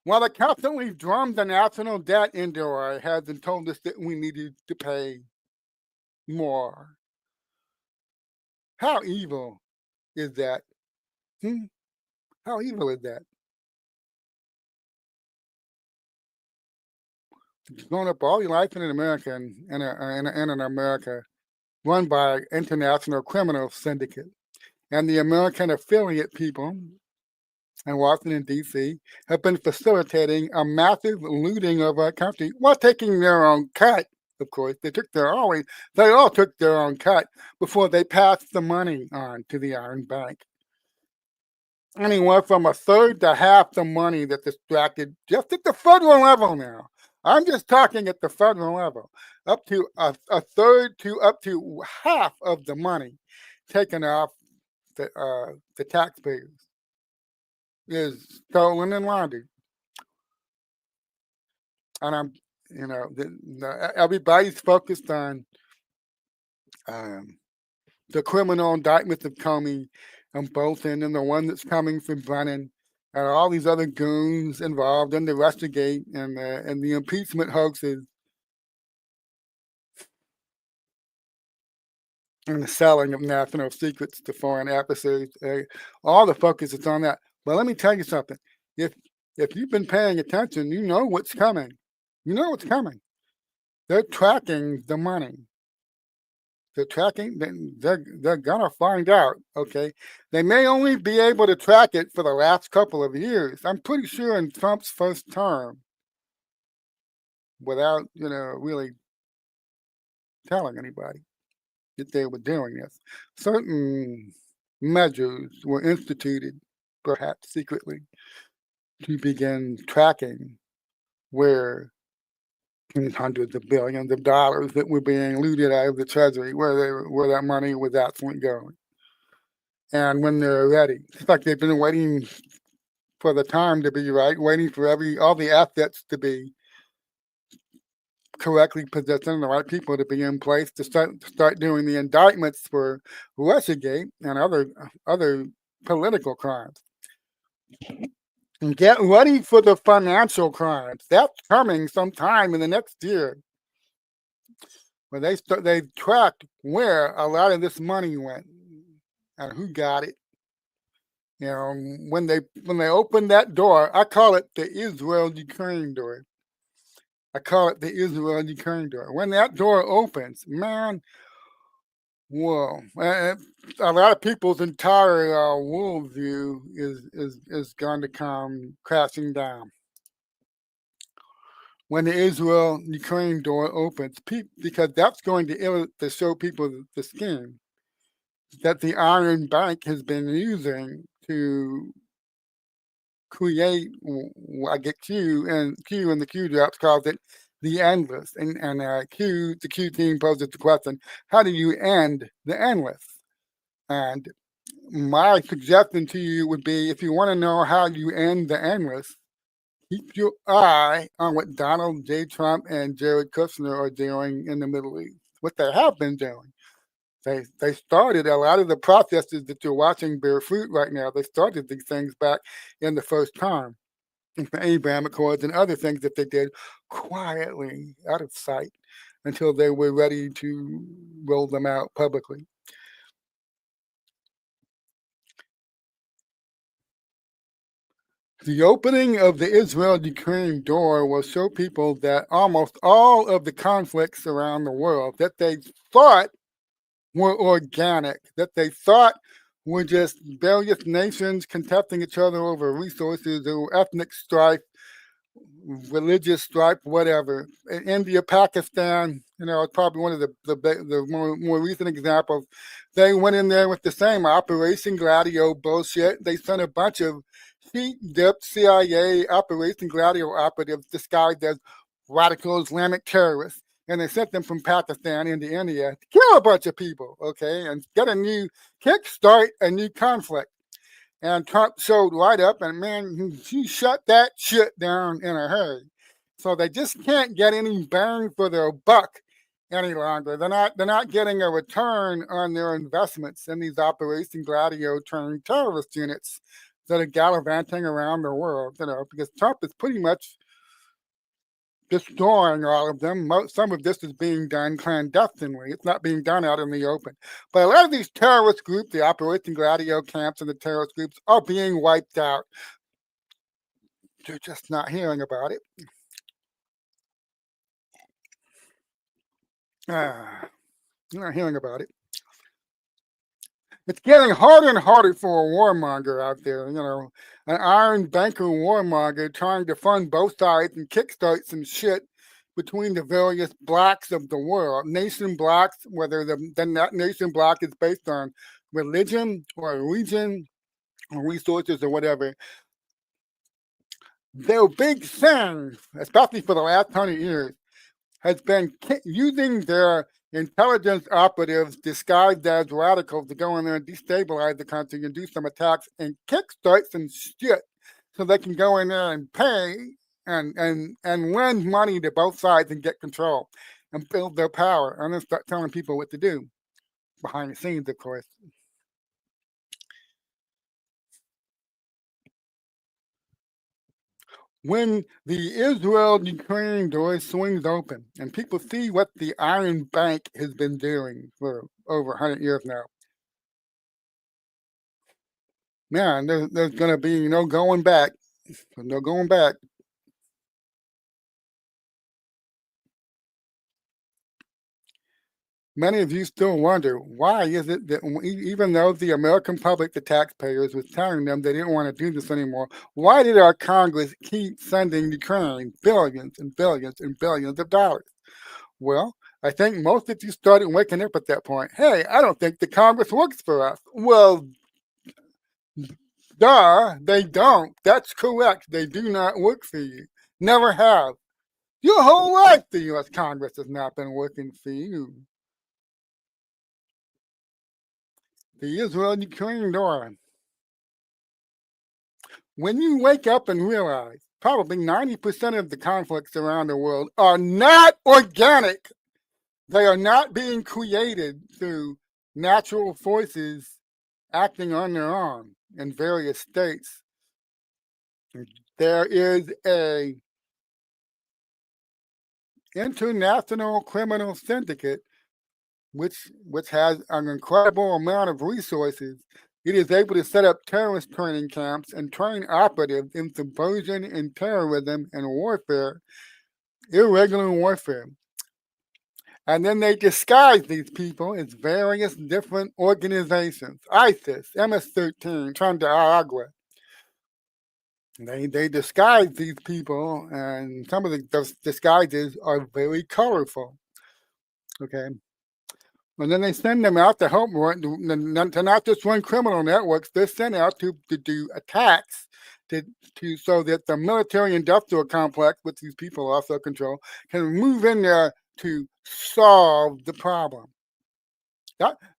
While they constantly drummed the national debt into our heads and told us that we needed to pay more. How evil is that? Hmm? How evil is that? Growing up all your life in America and in America, run by international criminal syndicate, and the American affiliate people in Washington, D.C., have been facilitating a massive looting of our country while taking their own cut. Of course, they all took their own cut before they passed the money on to the Iron Bank. Anywhere from a third to half the money that's extracted just at the federal level now. I'm just talking at the federal level, up to a third to up to half of the money taken off the taxpayers is stolen and laundered. And everybody's focused on um, the criminal indictments of Comey and Bolton and the one that's coming from Brennan and all these other goons involved in the Russiagate and the impeachment hoaxes and the selling of national secrets to foreign adversaries. All the focus is on that. But let me tell you something. If if you've been paying attention, you know what's coming. You know what's coming. They're tracking the money. They're tracking. They're gonna find out. Okay, they may only be able to track it for the last couple of years. I'm pretty sure in Trump's first term, without really telling anybody that they were doing this, certain measures were instituted, perhaps secretly, to begin tracking where hundreds of billions of dollars that were being looted out of the treasury, where that money was actually going. And when they're ready, it's like they've been waiting for the time to be right, waiting for all the assets to be correctly positioned, the right people to be in place to start doing the indictments for Russiagate and other political crimes. And get ready for the financial crimes. That's coming sometime in the next year. When they tracked where a lot of this money went and who got it. When they opened that door, I call it the Israel-Ukraine door. I call it the Israel-Ukraine door. When that door opens, man, whoa! A lot of people's entire worldview is going to come crashing down when the Israel-Ukraine door opens, because that's going to show people the scheme that the Iron Bank has been using to create. I get Q and the Q drops calls it the endless, and the Q team poses the question: how do you end the endless? And my suggestion to you would be, if you want to know how you end the endless, keep your eye on what Donald J. Trump and Jared Kushner are doing in the Middle East. What they have been doing. They started a lot of the processes that you're watching bear fruit right now. They started these things back in the first time, the Abraham Accords and other things that they did quietly, out of sight, until they were ready to roll them out publicly. The opening of the Israel-Ukraine door will show people that almost all of the conflicts around the world that they thought were organic, that they thought were just various nations contesting each other over resources or ethnic strife, religious strife, whatever. In India, Pakistan, it's probably one of the more recent examples. They went in there with the same Operation Gladio bullshit. They sent a bunch of heat-dipped CIA Operation Gladio operatives disguised as radical Islamic terrorists, and they sent them from Pakistan into India to kill a bunch of people, okay, and kickstart a new conflict. And Trump showed right up, and man, he shut that shit down in a hurry. So they just can't get any bang for their buck any longer. They're not getting a return on their investments in these Operation Gladio turned terrorist units that are gallivanting around the world, because Trump is pretty much destroying all of them. Some of this is being done clandestinely. It's not being done out in the open. But a lot of these terrorist groups, the Operation Gladio camps and the terrorist groups, are being wiped out. They're just not hearing about it. You're not hearing about it. It's getting harder and harder for a warmonger out there, an iron banker warmonger trying to fund both sides and kickstart some shit between the various blocks of the world, nation blocks, whether that nation block is based on religion or region or resources or whatever. Their big thing, especially for the last 100 years, has been using their intelligence operatives disguised as radicals to go in there and destabilize the country and do some attacks and kickstart some shit so they can go in there and pay and lend money to both sides and get control and build their power and then start telling people what to do behind the scenes, of course. When the Israel-Ukraine door swings open and people see what the Iron Bank has been doing for over 100 years now, man, there's going to be no going back. No going back. Many of you still wonder, why is it that even though the American public, the taxpayers, was telling them they didn't want to do this anymore, why did our Congress keep sending Ukraine billions and billions and billions of dollars? Well, I think most of you started waking up at that point. Hey, I don't think the Congress works for us. Well, duh, they don't. That's correct. They do not work for you. Never have. Your whole life, the U.S. Congress has not been working for you. The Israel-Ukraine door. When you wake up and realize probably 90% of the conflicts around the world are not organic, they are not being created through natural forces acting on their own in various states. There is a international criminal syndicate which has an incredible amount of resources. It is able to set up terrorist training camps and train operatives in subversion and terrorism and warfare, irregular warfare. And then they disguise these people as various different organizations, ISIS, MS-13, Trinidad Agua. They disguise these people, and some of the disguises are very colorful. Okay. And then they send them out to help to not just run criminal networks. They're sent out to do attacks so that the military-industrial complex, which these people also control, can move in there to solve the problem.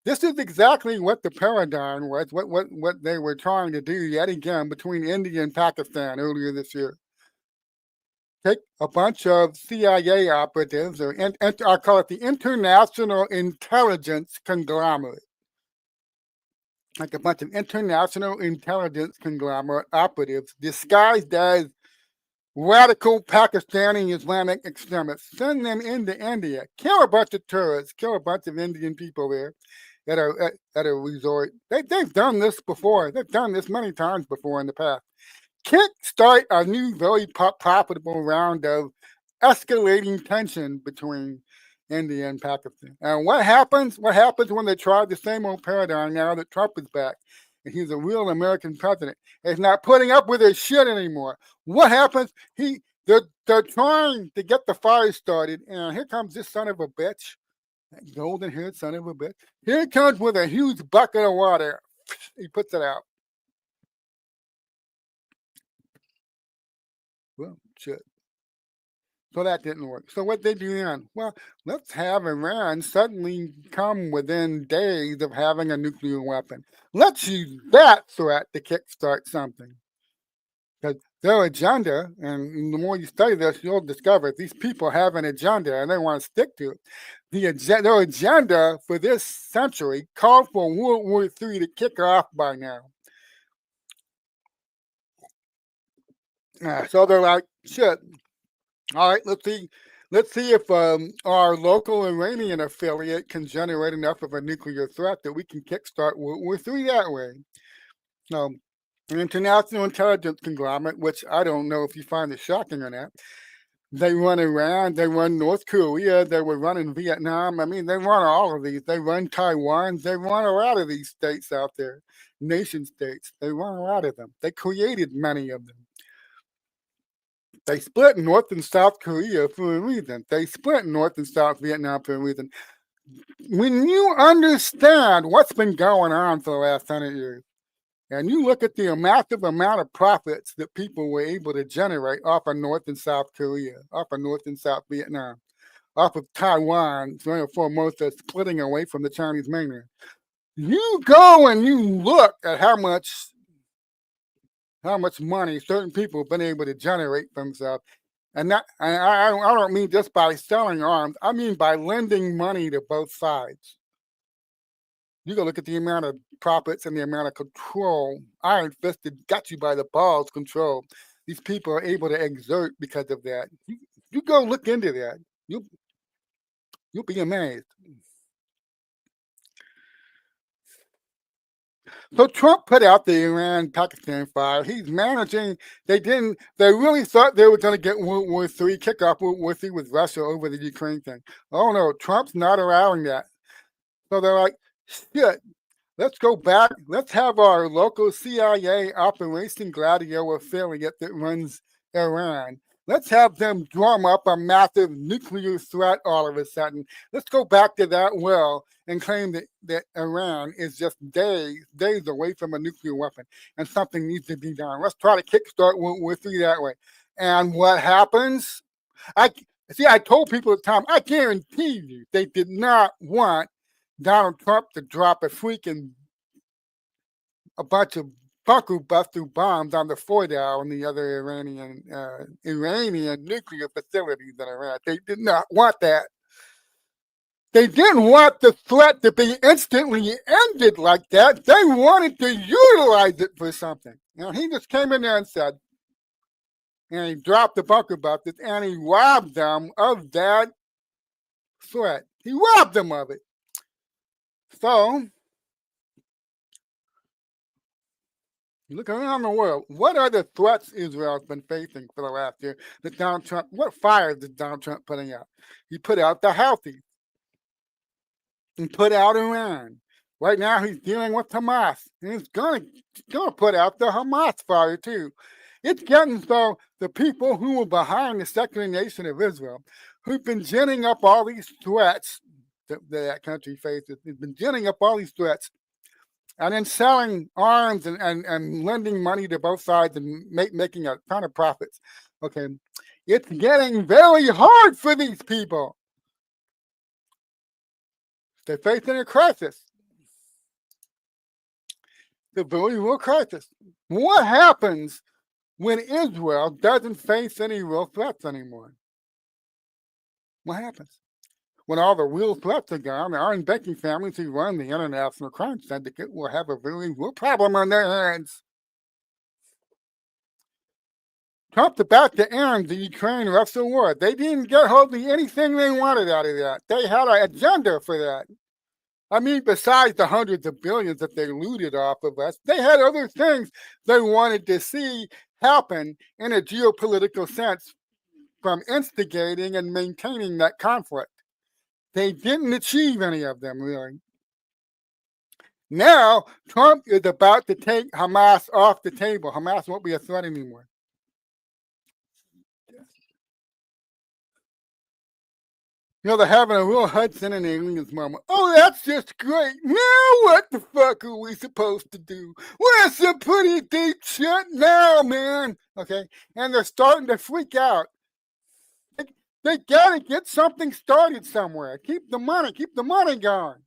This is exactly what the paradigm was, what they were trying to do yet again between India and Pakistan earlier this year. Take a bunch of CIA operatives, or I call it the International Intelligence Conglomerate. Like a bunch of international intelligence conglomerate operatives disguised as radical Pakistani Islamic extremists. Send them into India, kill a bunch of tourists, kill a bunch of Indian people there at a resort. They've done this before. They've done this many times before in the past. Kickstart a new, very profitable round of escalating tension between India and Pakistan. And what happens? What happens when they try the same old paradigm now that Trump is back and he's a real American president? He's not putting up with his shit anymore. What happens? They're trying to get the fire started, and here comes this son of a bitch, that golden-haired son of a bitch. Here it comes with a huge bucket of water. He puts it out. Well, shit. So that didn't work. So what they do then? Well, let's have Iran suddenly come within days of having a nuclear weapon. Let's use that threat to kickstart something. Because their agenda, and the more you study this, you'll discover these people have an agenda and they want to stick to it. Their agenda for this century called for World War III to kick off by now. So they're like, shit, All right, let's see. Let's see if our local Iranian affiliate can generate enough of a nuclear threat that we can kickstart World War III that way. An international intelligence conglomerate, which I don't know if you find it shocking or not. They run Iran, they run North Korea, they were running Vietnam. I mean, they run all of these. They run Taiwan, they run a lot of these states out there, nation states. They run a lot of them. They created many of them. They split North and South Korea for a reason. They split North and South Vietnam for a reason. When you understand what's been going on for the last 100 years, and you look at the massive amount of profits that people were able to generate off of North and South Korea, off of North and South Vietnam, off of Taiwan, foremost, splitting away from the Chinese mainland. You go and you look at how much money certain people have been able to generate for themselves. And that, I don't mean just by selling arms. I mean by lending money to both sides. You go look at the amount of profits and the amount of control, iron-fisted, got you by the balls control these people are able to exert because of that. You go look into that. You'll be amazed. So Trump put out the Iran-Pakistan fire. He's managing. They really thought they were going to get World War III, kick off World War III with Russia over the Ukraine thing. Oh no, Trump's not allowing that. So they're like, shit, let's go back. Let's have our local CIA Operation Gladio affiliate that runs Iran. Let's have them drum up a massive nuclear threat all of a sudden. Let's go back to that well and claim that Iran is just days away from a nuclear weapon and something needs to be done. Let's try to kickstart World War III that way. And what happens? I told people at the time, I guarantee you they did not want Donald Trump to drop a bunch of bunker buster bombs on the Fordow and the other Iranian nuclear facilities in Iran. They did not want that. They didn't want the threat to be instantly ended like that. They wanted to utilize it for something. Now, he just came in there and said, and he dropped the bunker busters and he robbed them of that threat. He robbed them of it. So, look around the world. What are the threats Israel's been facing for the last year that Donald Trump, what fires is Donald Trump putting out? He put out the Houthis. He put out Iran. Right now he's dealing with Hamas. And he's gonna put out the Hamas fire too. It's getting so the people who were behind the secular nation of Israel, who've been ginning up all these threats that country faces, has been ginning up all these threats and then selling arms and lending money to both sides and making a ton of profits. Okay, it's getting very hard for these people. They're facing a crisis. The very real crisis. What happens when Israel doesn't face any real threats anymore? What happens? When all the real threats are gone, the iron banking families who run the international crime syndicate will have a very real problem on their hands. Trump's about to end the Ukraine-Russia war. They didn't get hardly anything they wanted out of that. They had an agenda for that. I mean, besides the hundreds of billions that they looted off of us, they had other things they wanted to see happen in a geopolitical sense from instigating and maintaining that conflict. They didn't achieve any of them, really. Now, Trump is about to take Hamas off the table. Hamas won't be a threat anymore. You know, they're having a real Hudson and Aliens moment. Oh, that's just great. Now what the fuck are we supposed to do? Well, some pretty deep shit now, man. Okay? And they're starting to freak out. They gotta get something started somewhere. Keep the money going.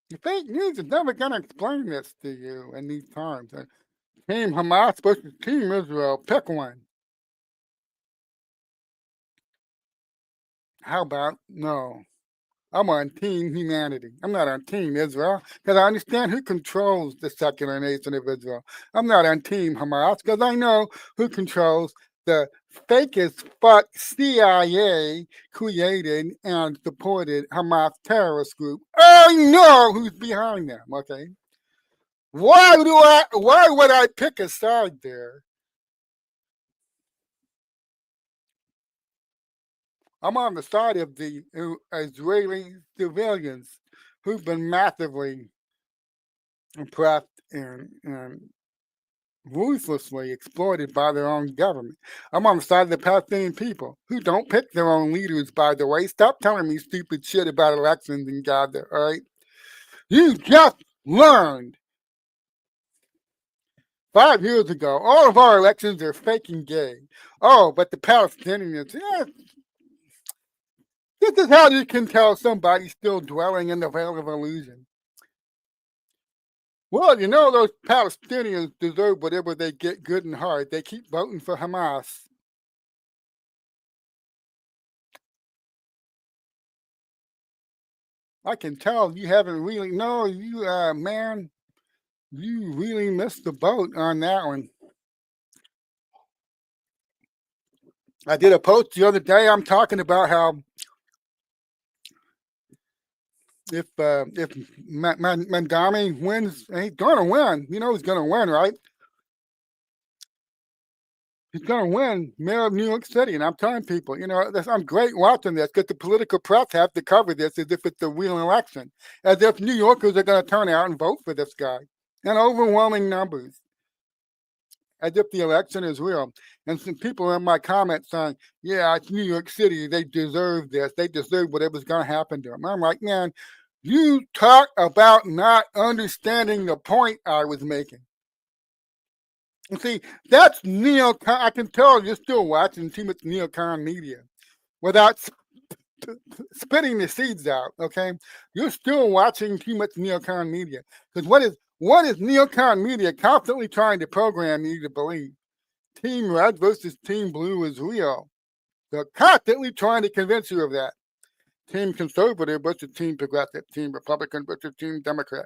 The fake news is never gonna explain this to you in these times. Team Hamas versus Team Israel. Pick one. How about no? I'm on Team Humanity. I'm not on Team Israel because I understand who controls the secular nation of Israel. I'm not on Team Hamas because I know who controls the fake as fuck CIA created and supported Hamas terrorist group. I know who's behind them, okay? Why would I pick a side there? I'm on the side of the Israeli civilians who've been massively oppressed and ruthlessly exploited by their own government. I'm on the side of the Palestinian people who don't pick their own leaders, by the way. Stop telling me stupid shit about elections in Gaza, all right? You just learned 5 years ago all of our elections are fake and gay. Oh, but the Palestinians, this is how you can tell somebody's still dwelling in the veil of illusion. Well, you know, those Palestinians deserve whatever they get good and hard. They keep voting for Hamas. I can tell you haven't really, no, you, man, you really missed the boat on that one. I did a post the other day. I'm talking about how if Mandami wins, he's gonna win. You know he's gonna win, right? He's gonna win mayor of New York City, and I'm telling people, you know, I'm great watching this because the political press have to cover this as if it's a real election, as if New Yorkers are gonna turn out and vote for this guy in overwhelming numbers, as if the election is real. And some people in my comments saying, "Yeah, it's New York City. They deserve this. They deserve whatever's gonna happen to them." I'm like, man. You talk about not understanding the point I was making. You see, that's neocon. I can tell you're still watching too much neocon media without spitting the seeds out. Okay, you're still watching too much neocon media because what is neocon media constantly trying to program you to believe? Team Red versus Team Blue is real. They're constantly trying to convince you of that. Team Conservative versus Team Progressive, Team Republican versus Team Democrat.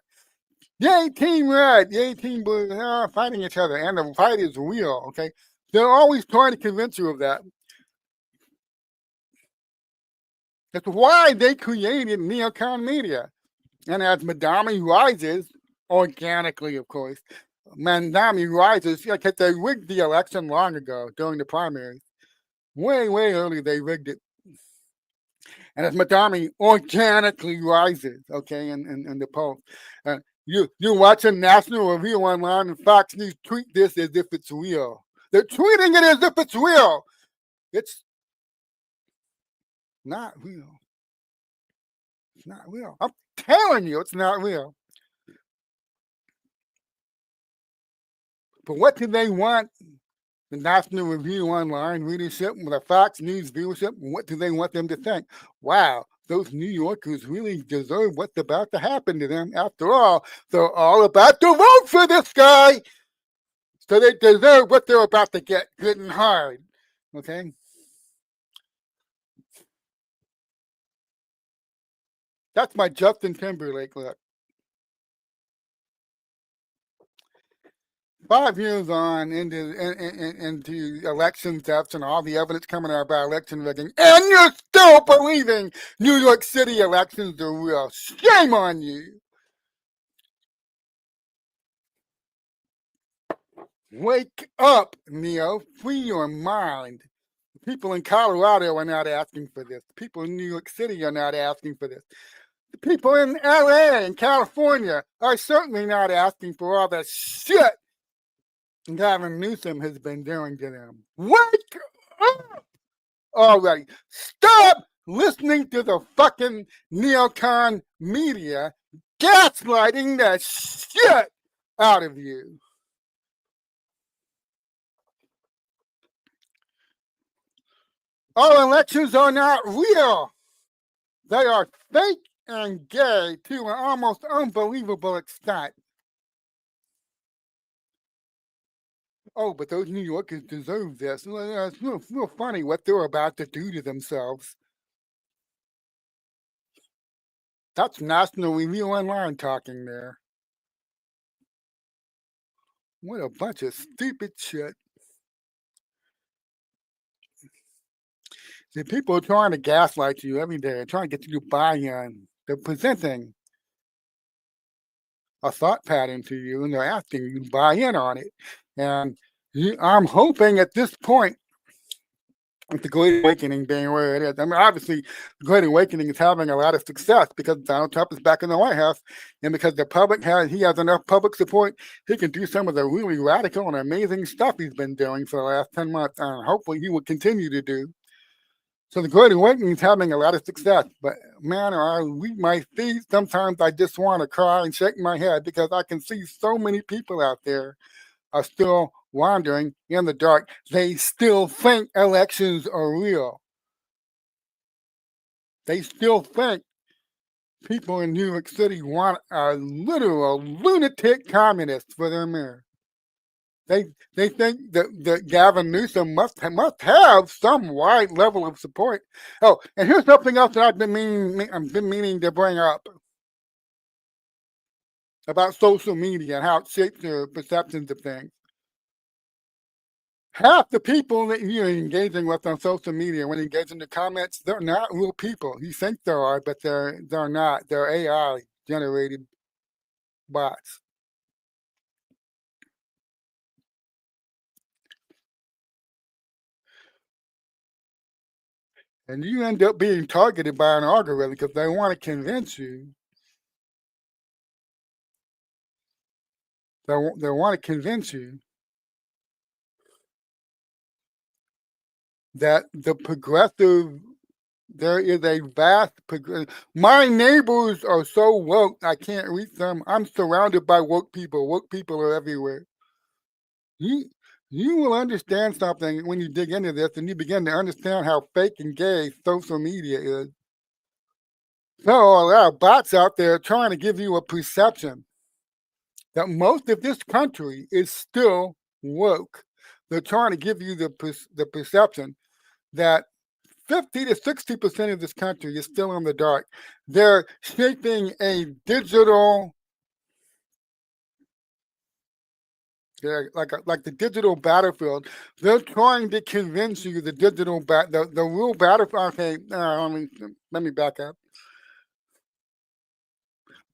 Yay, Team Red, yay, Team Blue, fighting each other, and the fight is real, okay? They're always trying to convince you of that. That's why they created neocon media. And as Madami rises, organically, of course, Madami rises, because they rigged the election long ago during the primaries. Way, way early, they rigged it. And as Madami organically rises, okay, in the polls. You're watching National Review Online and Fox News tweet this as if it's real. They're tweeting it as if it's real. It's not real. It's not real. I'm telling you, it's not real. But what do they want? The National Review Online readership, the Fox News viewership, what do they want them to think? Wow, those New Yorkers really deserve what's about to happen to them. After all, they're all about to vote for this guy. So they deserve what they're about to get good and hard. Okay? That's my Justin Timberlake look. 5 years on into election thefts and all the evidence coming out about election rigging, and you're still believing New York City elections are real. Shame on you. Wake up, Neo. Free your mind. The people in Colorado are not asking for this. The people in New York City are not asking for this. The people in LA and California are certainly not asking for all the shit Gavin Newsom has been doing to them. Wake up already. Stop listening to the fucking neocon media gaslighting the shit out of you. Our elections are not real. They are fake and gay to an almost unbelievable extent. Oh, but those New Yorkers deserve this. It's real funny what they're about to do to themselves. That's National Review Online talking there. What a bunch of stupid shit. See, people are trying to gaslight you every day, trying to get you to buy in. They're presenting a thought pattern to you and they're asking you to buy in on it. And I'm hoping at this point, with the Great Awakening being where it is. I mean, obviously, the Great Awakening is having a lot of success because Donald Trump is back in the White House, and because the public he has enough public support, he can do some of the really radical and amazing stuff he's been doing for the last 10 months, and hopefully he will continue to do. So the Great Awakening is having a lot of success, but man, I read my feed, sometimes I just want to cry and shake my head because I can see so many people out there are still wandering in the dark. They still think elections are real. They still think people in New York City want a literal lunatic communist for their mayor. They think that Gavin Newsom must have some wide level of support. Oh, and here's something else that I've been meaning to bring up about social media and how it shapes their perceptions of things. Half the people that you're engaging with on social media, when you engage in the comments, they're not real people. You think they are, but they're not. They're AI generated bots. And you end up being targeted by an algorithm because they want to convince you. They want to convince you that the progressive, there is a vast my neighbors are so woke I can't reach them. I'm surrounded by woke people. Woke people are everywhere. You you will understand something when you dig into this and you begin to understand how fake and gay social media is. So a lot of bots out there trying to give you a perception that most of this country is still woke. They're trying to give you the perception that 50 to 60% of this country is still in the dark. They're shaping a digital, like the digital battlefield. They're trying to convince you the the real battlefield. Okay, let me back up.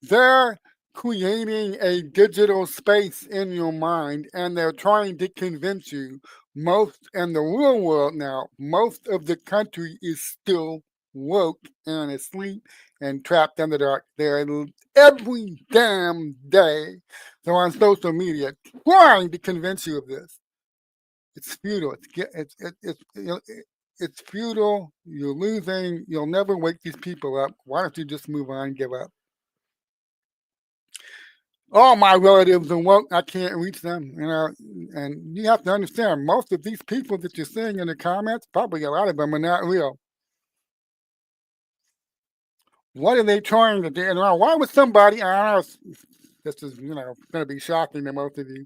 They're creating a digital space in your mind and they're trying to convince you most in the real world now, most of the country is still woke and asleep and trapped in the dark. They're every damn day they're on social media trying to convince you of this. It's futile. It's futile. You're losing. You'll never wake these people up. Why don't you just move on and give up? All my relatives are woke. I can't reach them, and you have to understand most of these people that you're seeing in the comments, probably a lot of them are not real. What are they trying to do? And why would somebody, I don't know, this is, going to be shocking to most of you.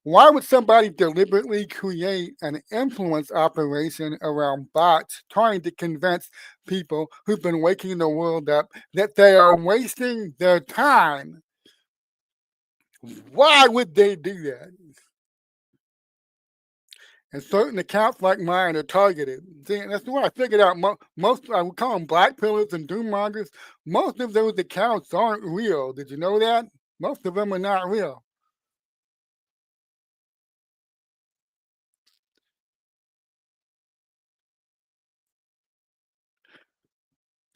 Why would somebody deliberately create an influence operation around bots trying to convince people who've been waking the world up that they are wasting their time? Why would they do that? And certain accounts like mine are targeted. See, that's what I figured out. Most, I would call them black pillars and doom mongers. Most of those accounts aren't real. Did you know that? Most of them are not real.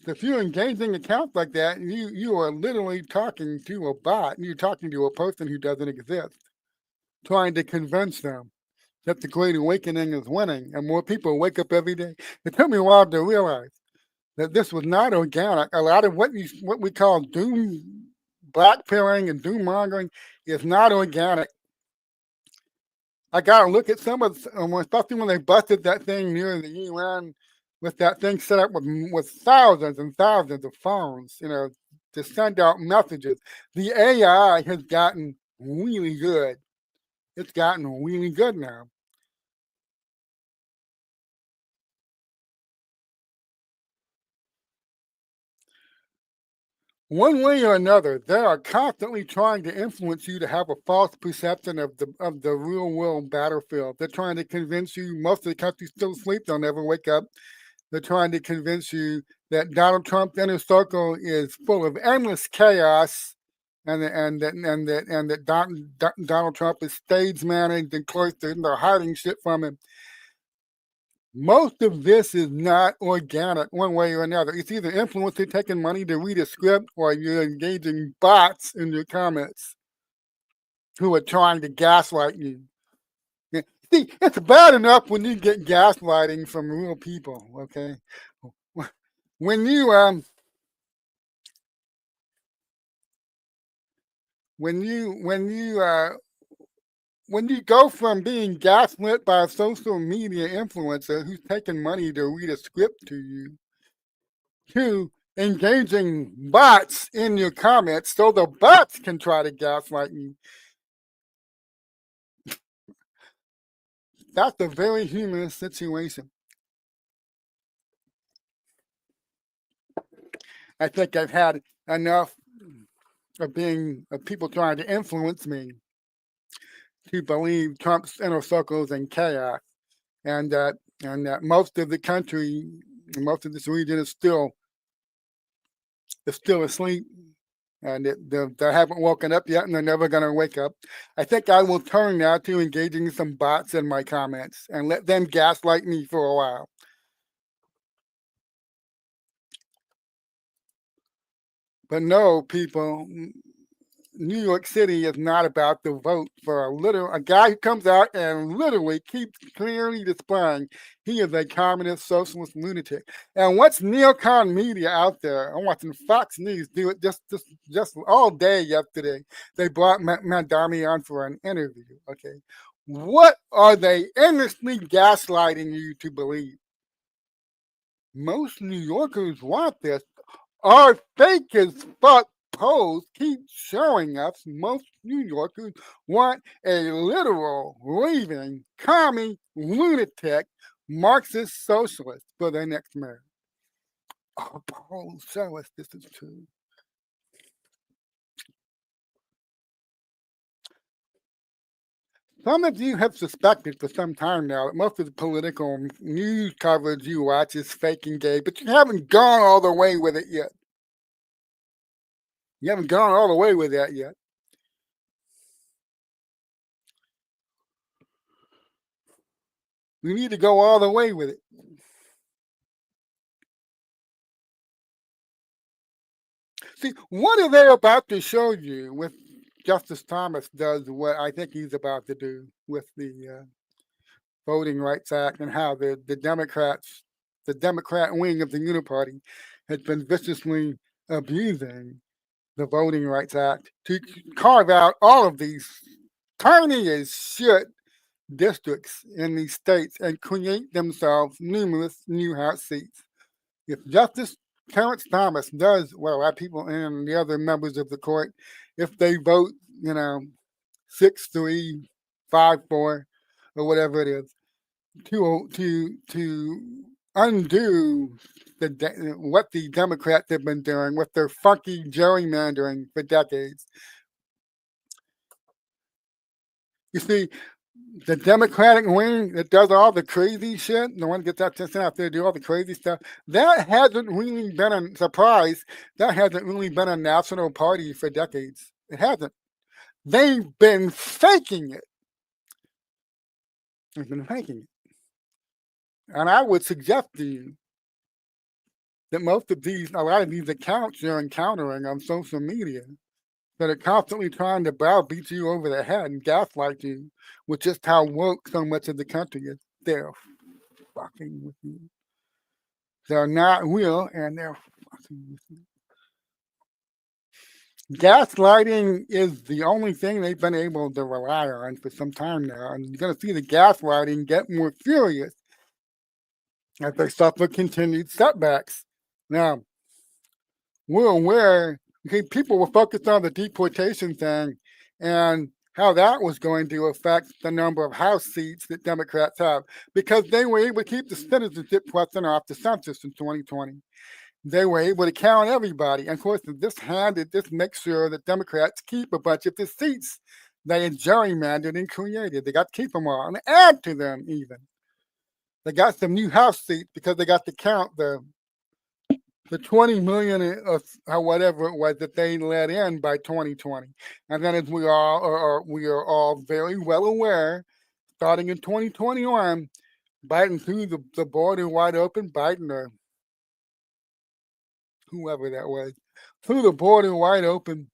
So if you're engaging accounts like that, you are literally talking to a bot. You're talking to a person who doesn't exist, trying to convince them that the Great Awakening is winning, and more people wake up every day. It took me a while to realize that this was not organic. A lot of what we call doom blackpilling and doom mongering is not organic. I got to look at some of, especially when they busted that thing near the UN with that thing set up with thousands and thousands of phones, to send out messages. The AI has gotten really good. It's gotten really good now. One way or another, they are constantly trying to influence you to have a false perception of the real world battlefield. They're trying to convince you most of the country's still asleep, they'll never wake up. They're trying to convince you that Donald Trump's inner circle is full of endless chaos, and that Donald Trump is stage managed and cloistered, and they're hiding shit from him. Most of this is not organic one way or another. It's either influencer taking money to read a script, or you're engaging bots in your comments who are trying to gaslight you. See, it's bad enough when you get gaslighting from real people, okay? When you when you go from being gaslit by a social media influencer who's taking money to read a script to you to engaging bots in your comments so the bots can try to gaslight you, that's a very humorous situation. I think I've had enough of people trying to influence me to believe Trump's inner circles and chaos, and that most of the country, most of this region is still asleep, and they haven't woken up yet, and they're never going to wake up. I think I will turn now to engaging some bots in my comments and let them gaslight me for a while. But no, people, New York City is not about the vote for a guy who comes out and literally keeps clearly displaying he is a communist socialist lunatic. And what's neocon media out there? I'm watching Fox News do it just all day yesterday. They brought Madami on for an interview. Okay, what are they endlessly gaslighting you to believe? Most New Yorkers want this. Our fake as fuck polls keep showing us most New Yorkers want a literal, raving, commie, lunatic, Marxist socialist for their next mayor. Our polls show us this is true. Some of you have suspected for some time now that most of the political news coverage you watch is fake and gay, but you haven't gone all the way with it yet. You haven't gone all the way with that yet. We need to go all the way with it. See, what are they about to show you with Justice Thomas does what I think he's about to do with the Voting Rights Act, and how the Democrats, the Democrat wing of the Uniparty, has been viciously abusing the Voting Rights Act to carve out all of these tiny as shit districts in these states and create themselves numerous new House seats. If Justice Clarence Thomas does what a lot of people and the other members of the court, if they vote, 6-3, 5-4, or whatever it is, to undo what the Democrats have been doing with their funky gerrymandering for decades. You see, the Democratic wing that does all the crazy shit, the one that gets out there to do all the crazy stuff, that hasn't really been a surprise. That hasn't really been a national party for decades. It hasn't. They've been faking it. They've been faking it. And I would suggest to you that a lot of these accounts you're encountering on social media that are constantly trying to browbeat you over the head and gaslight you with just how woke so much of the country is, they're fucking with you. They're not real, and they're fucking with you. Gaslighting is the only thing they've been able to rely on for some time now, and you're going to see the gaslighting get more furious as they suffer continued setbacks. Now, we're aware, okay, people were focused on the deportation thing and how that was going to affect the number of House seats that Democrats have, because they were able to keep the citizenship question off the census in 2020. they were able to count everybody. And of course, this makes sure that Democrats keep a bunch of the seats they had gerrymandered and created. They got to keep them all and add to them even. They got some new House seats because they got to count the 20 million or whatever it was that they let in by 2020. And then, as we are all very well aware, starting in 2021, Biden threw the border wide open. Biden or whoever that was threw the border wide open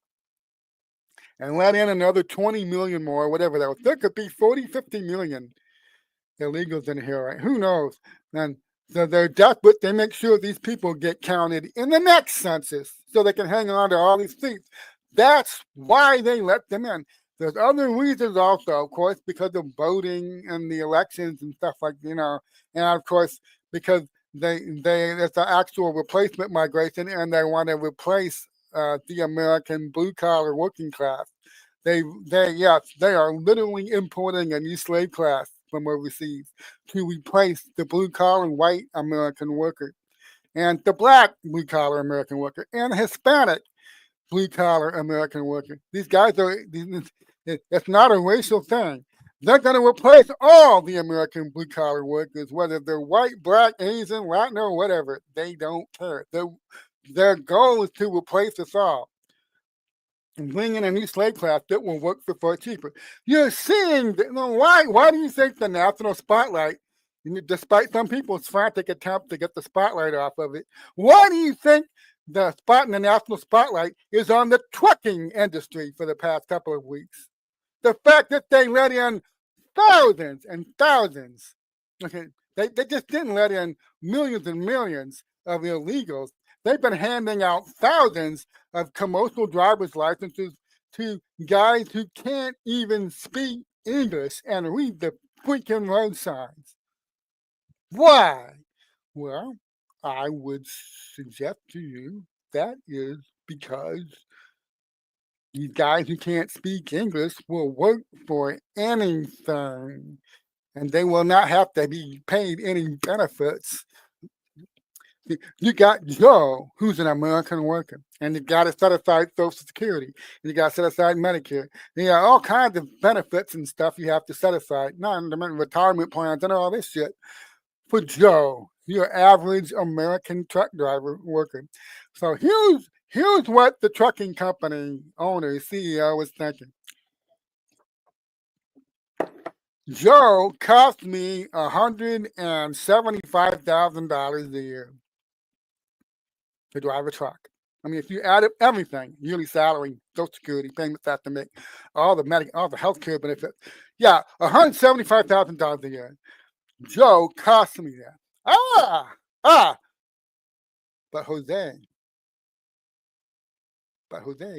and let in another 20 million more, whatever that was. There could be 40, 50 million illegals in here, right? Who knows? And so they're desperate. They make sure these people get counted in the next census so they can hang on to all these seats. That's why they let them in. There's other reasons also, of course, because of voting and the elections and stuff like, and of course, because it's an actual replacement migration and they want to replace the American blue collar working class. They are literally importing a new slave class from overseas to replace the blue collar white American worker and the black blue collar American worker and Hispanic blue collar American worker. These guys it's not a racial thing. They're going to replace all the American blue collar workers, whether they're white, black, Asian, Latin, or whatever. They don't care. Their goal is to replace us all and bring in a new slave class that will work for far cheaper. You're seeing why do you think the national spotlight, despite some people's frantic attempt to get the spotlight off of it, why do you think the spot in the national spotlight is on the trucking industry for the past couple of weeks? The fact that they let in thousands and thousands, okay, they just didn't let in millions and millions of illegals. They've been handing out thousands of commercial driver's licenses to guys who can't even speak English and read the freaking road signs. Why? Well, I would suggest to you that is because these guys who can't speak English will work for anything and they will not have to be paid any benefits. You got Joe, who's an American worker, and you got to set aside Social Security, and you got to set aside Medicare. And you got all kinds of benefits and stuff you have to set aside, not retirement plans and all this shit for Joe, your average American truck driver worker. So here's what the trucking company owner, CEO, was thinking. Joe cost me $175,000 a year to drive a truck. I mean, if you add up everything, yearly salary, Social Security payments have to make, all the health care benefits. Yeah, $175,000 a year. Joe cost me that. But Jose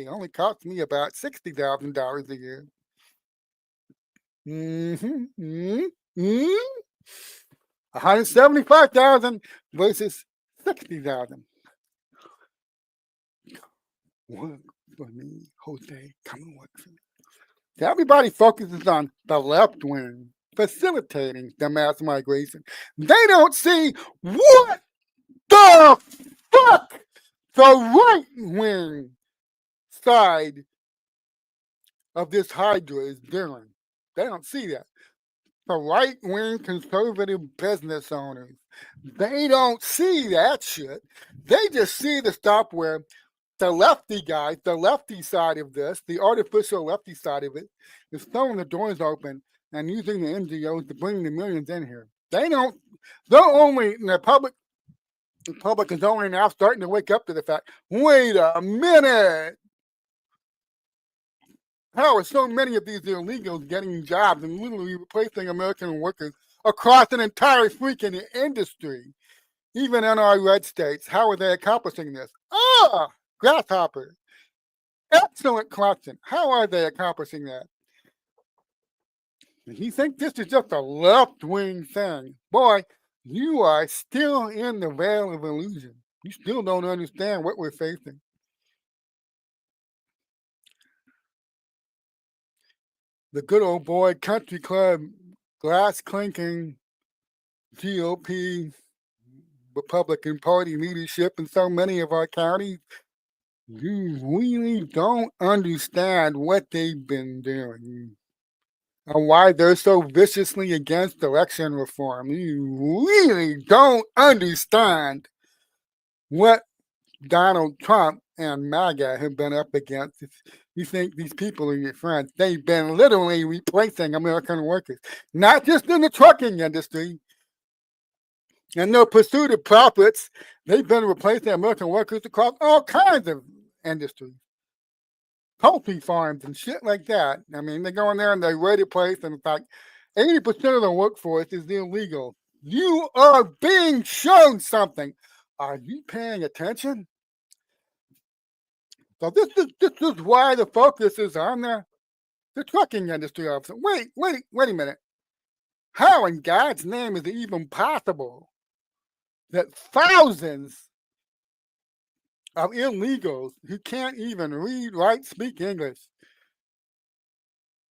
only cost me about $60,000 a year. $175,000 versus $60,000. Work for me, Jose. Come and work for me. Everybody focuses on the left wing facilitating the mass migration. They don't see what the fuck the right wing side of this hydra is doing. They don't see that. The right wing conservative business owners, they don't see that shit. They just see the stuff where the lefty guys, the lefty side of this, the artificial lefty side of it, is throwing the doors open and using the NGOs to bring the millions in here. The public is only now starting to wake up to the fact, wait a minute. How are so many of these illegals getting jobs and literally replacing American workers across an entire freaking industry, even in our red states? How are they accomplishing this? Grasshopper. Excellent question. How are they accomplishing that? You think this is just a left-wing thing? Boy, you are still in the veil of illusion. You still don't understand what we're facing. The good old boy country club, glass clinking, GOP Republican Party leadership in so many of our counties, you really don't understand what they've been doing and why they're so viciously against election reform. You really don't understand what Donald Trump and MAGA have been up against. If you think these people are your friends, they've been literally replacing American workers, not just in the trucking industry. In their pursuit of profits, they've been replacing American workers across all kinds of industries, poultry farms and shit like that. I mean, they go in there and they raid a place, and in fact, 80% of the workforce is illegal. You are being shown something. Are you paying attention? So this is why the focus is on the trucking industry officer. Wait a minute. How in God's name is it even possible that thousands of illegals who can't even read, write, speak English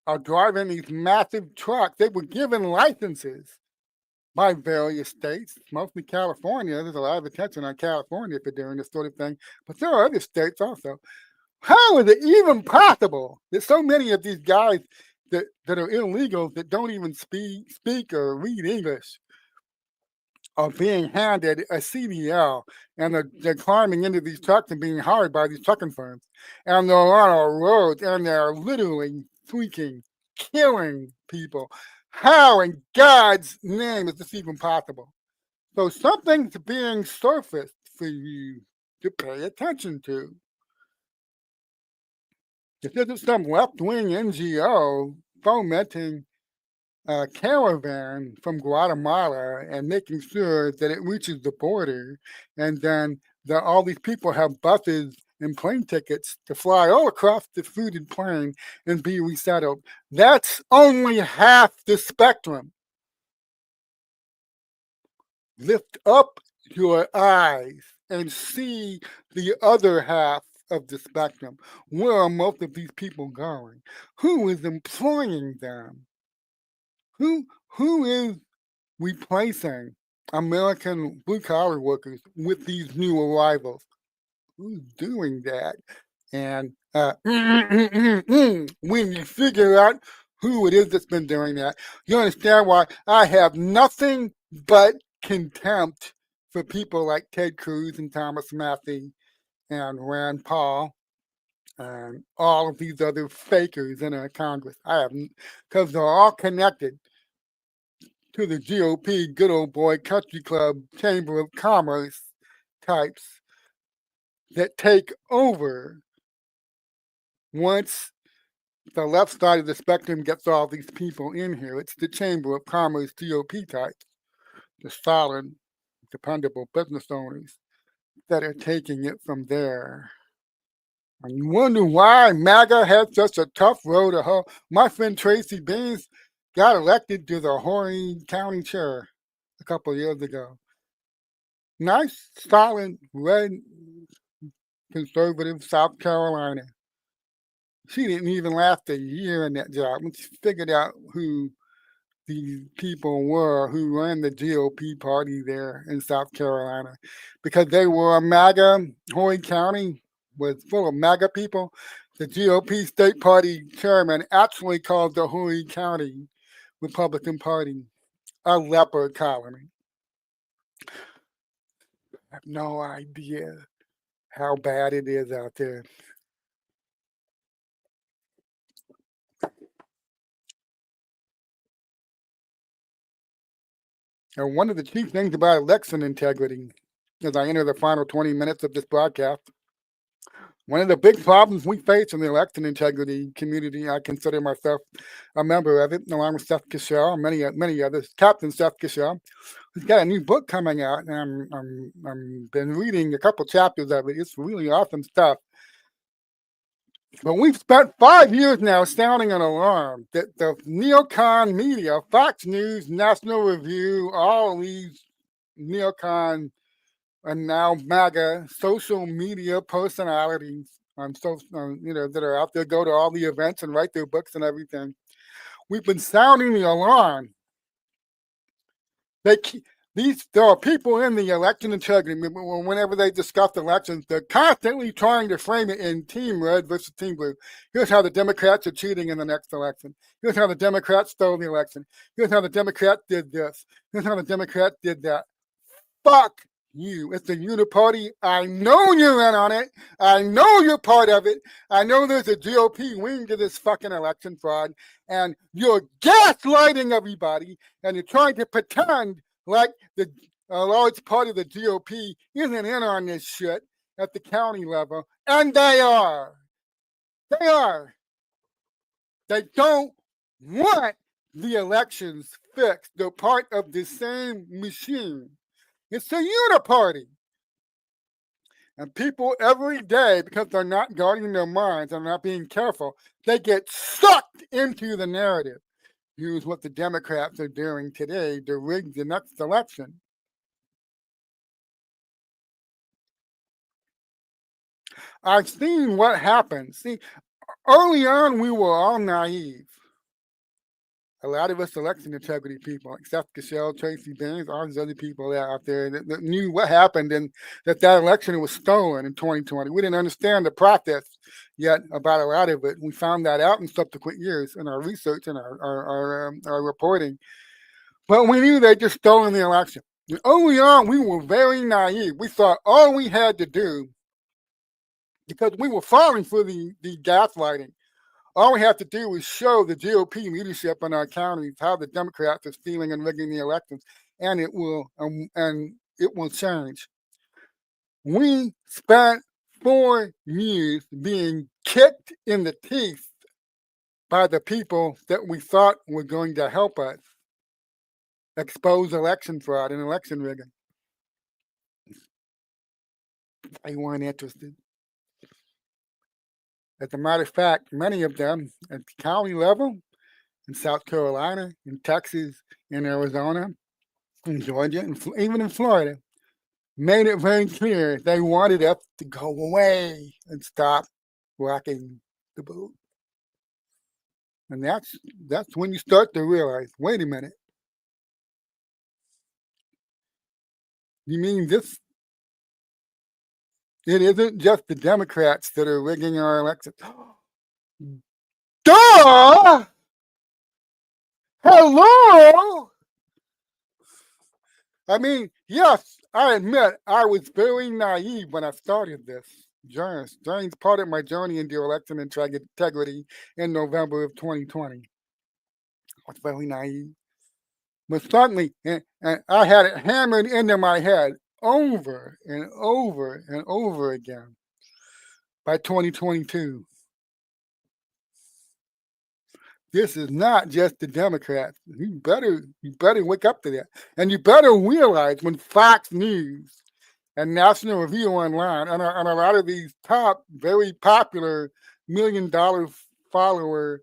are driving these massive trucks? They were given licenses by various states, mostly California. There's a lot of attention on California for doing this sort of thing, but there are other states also. How is it even possible that so many of these guys that are illegals that don't even speak or read English are being handed a CDL, and they're climbing into these trucks and being hired by these trucking firms, and they're on our roads and they're literally freaking killing people? How in God's name is this even possible? So something's being surfaced for you to pay attention to. This isn't some left-wing NGO fomenting a caravan from Guatemala and making sure that it reaches the border, and then all these people have buses and plane tickets to fly all across the fruited plain and be resettled. That's only half the spectrum. Lift up your eyes and see the other half of the spectrum. Where are most of these people going? Who is employing them? Who is replacing American blue collar workers with these new arrivals? Who's doing that? And when you figure out who it is that's been doing that, you understand why I have nothing but contempt for people like Ted Cruz and Thomas Massie and Rand Paul and all of these other fakers in our Congress. I have, because they're all connected to the GOP, good old boy country club, Chamber of Commerce types that take over once the left side of the spectrum gets all these people in here. It's the Chamber of Commerce GOP types, the solid, dependable business owners that are taking it from there. And you wonder why MAGA had such a tough road to hoe. My friend Tracy Baines got elected to the Horry County chair a couple of years ago. Nice, solid, red, conservative South Carolina. She didn't even last a year in that job when she figured out who these people were who ran the GOP party there in South Carolina, because they were a MAGA. Horry County was full of MAGA people. The GOP state party chairman actually called the Horry County Republican Party a leper colony. I have no idea how bad it is out there. And one of the chief things about election integrity, as I enter the final 20 minutes of this broadcast, one of the big problems we face in the election integrity community, I consider myself a member of it, along with Seth Keshel and many others. Captain Seth Keshel, who's got a new book coming out, and I'm been reading a couple chapters of it. It's really awesome stuff. But we've spent 5 years now sounding an alarm that the neocon media, Fox News, National Review, all these neocon and now MAGA social media personalities that are out there, go to all the events and write their books and everything. We've been sounding the alarm. These There are people in the election integrity, whenever they discuss elections, they're constantly trying to frame it in team red versus team blue. Here's how the Democrats are cheating in the next election. Here's how the Democrats stole the election. Here's how the Democrats did this. Here's how the Democrats did that. Fuck you. It's a uniparty. I know you're in on it. I know you're part of it. I know there's a GOP wing to this fucking election fraud, and you're gaslighting everybody, and you're trying to pretend like a large part of the GOP isn't in on this shit at the county level, and they are. They are. They don't want the elections fixed. They're part of the same machine. It's a uniparty. And people every day, because they're not guarding their minds and not being careful, they get sucked into the narrative. Here's what the Democrats are doing today to rig the next election. I've seen what happens. See, early on, we were all naive. A lot of us election integrity people, except Michelle, Tracy Baines, all these other people out there that knew what happened and that election was stolen in 2020. We didn't understand the process yet about a lot of it. We found that out in subsequent years in our research and our reporting. But we knew they just stolen the election. And early on, we were very naive. We thought all we had to do, because we were falling for the gaslighting, all we have to do is show the GOP leadership in our counties how the Democrats are stealing and rigging the elections, and it will change. We spent 4 years being kicked in the teeth by the people that we thought were going to help us expose election fraud and election rigging. They weren't interested. As a matter of fact, many of them at the county level, in South Carolina, in Texas, in Arizona, in Georgia, and even in Florida, made it very clear they wanted us to go away and stop rocking the boat. And that's when you start to realize, wait a minute. You mean this? It isn't just the Democrats that are rigging our elections. Duh! Hello! I mean, yes, I admit I was very naive when I started this journey. It's part of my journey into election integrity in November of 2020. I was very naive. But suddenly, and I had it hammered into my head over and over and over again by 2022. This is not just the Democrats. You better wake up to that. And you better realize when Fox News and National Review Online and a lot of these top, very popular $1 million follower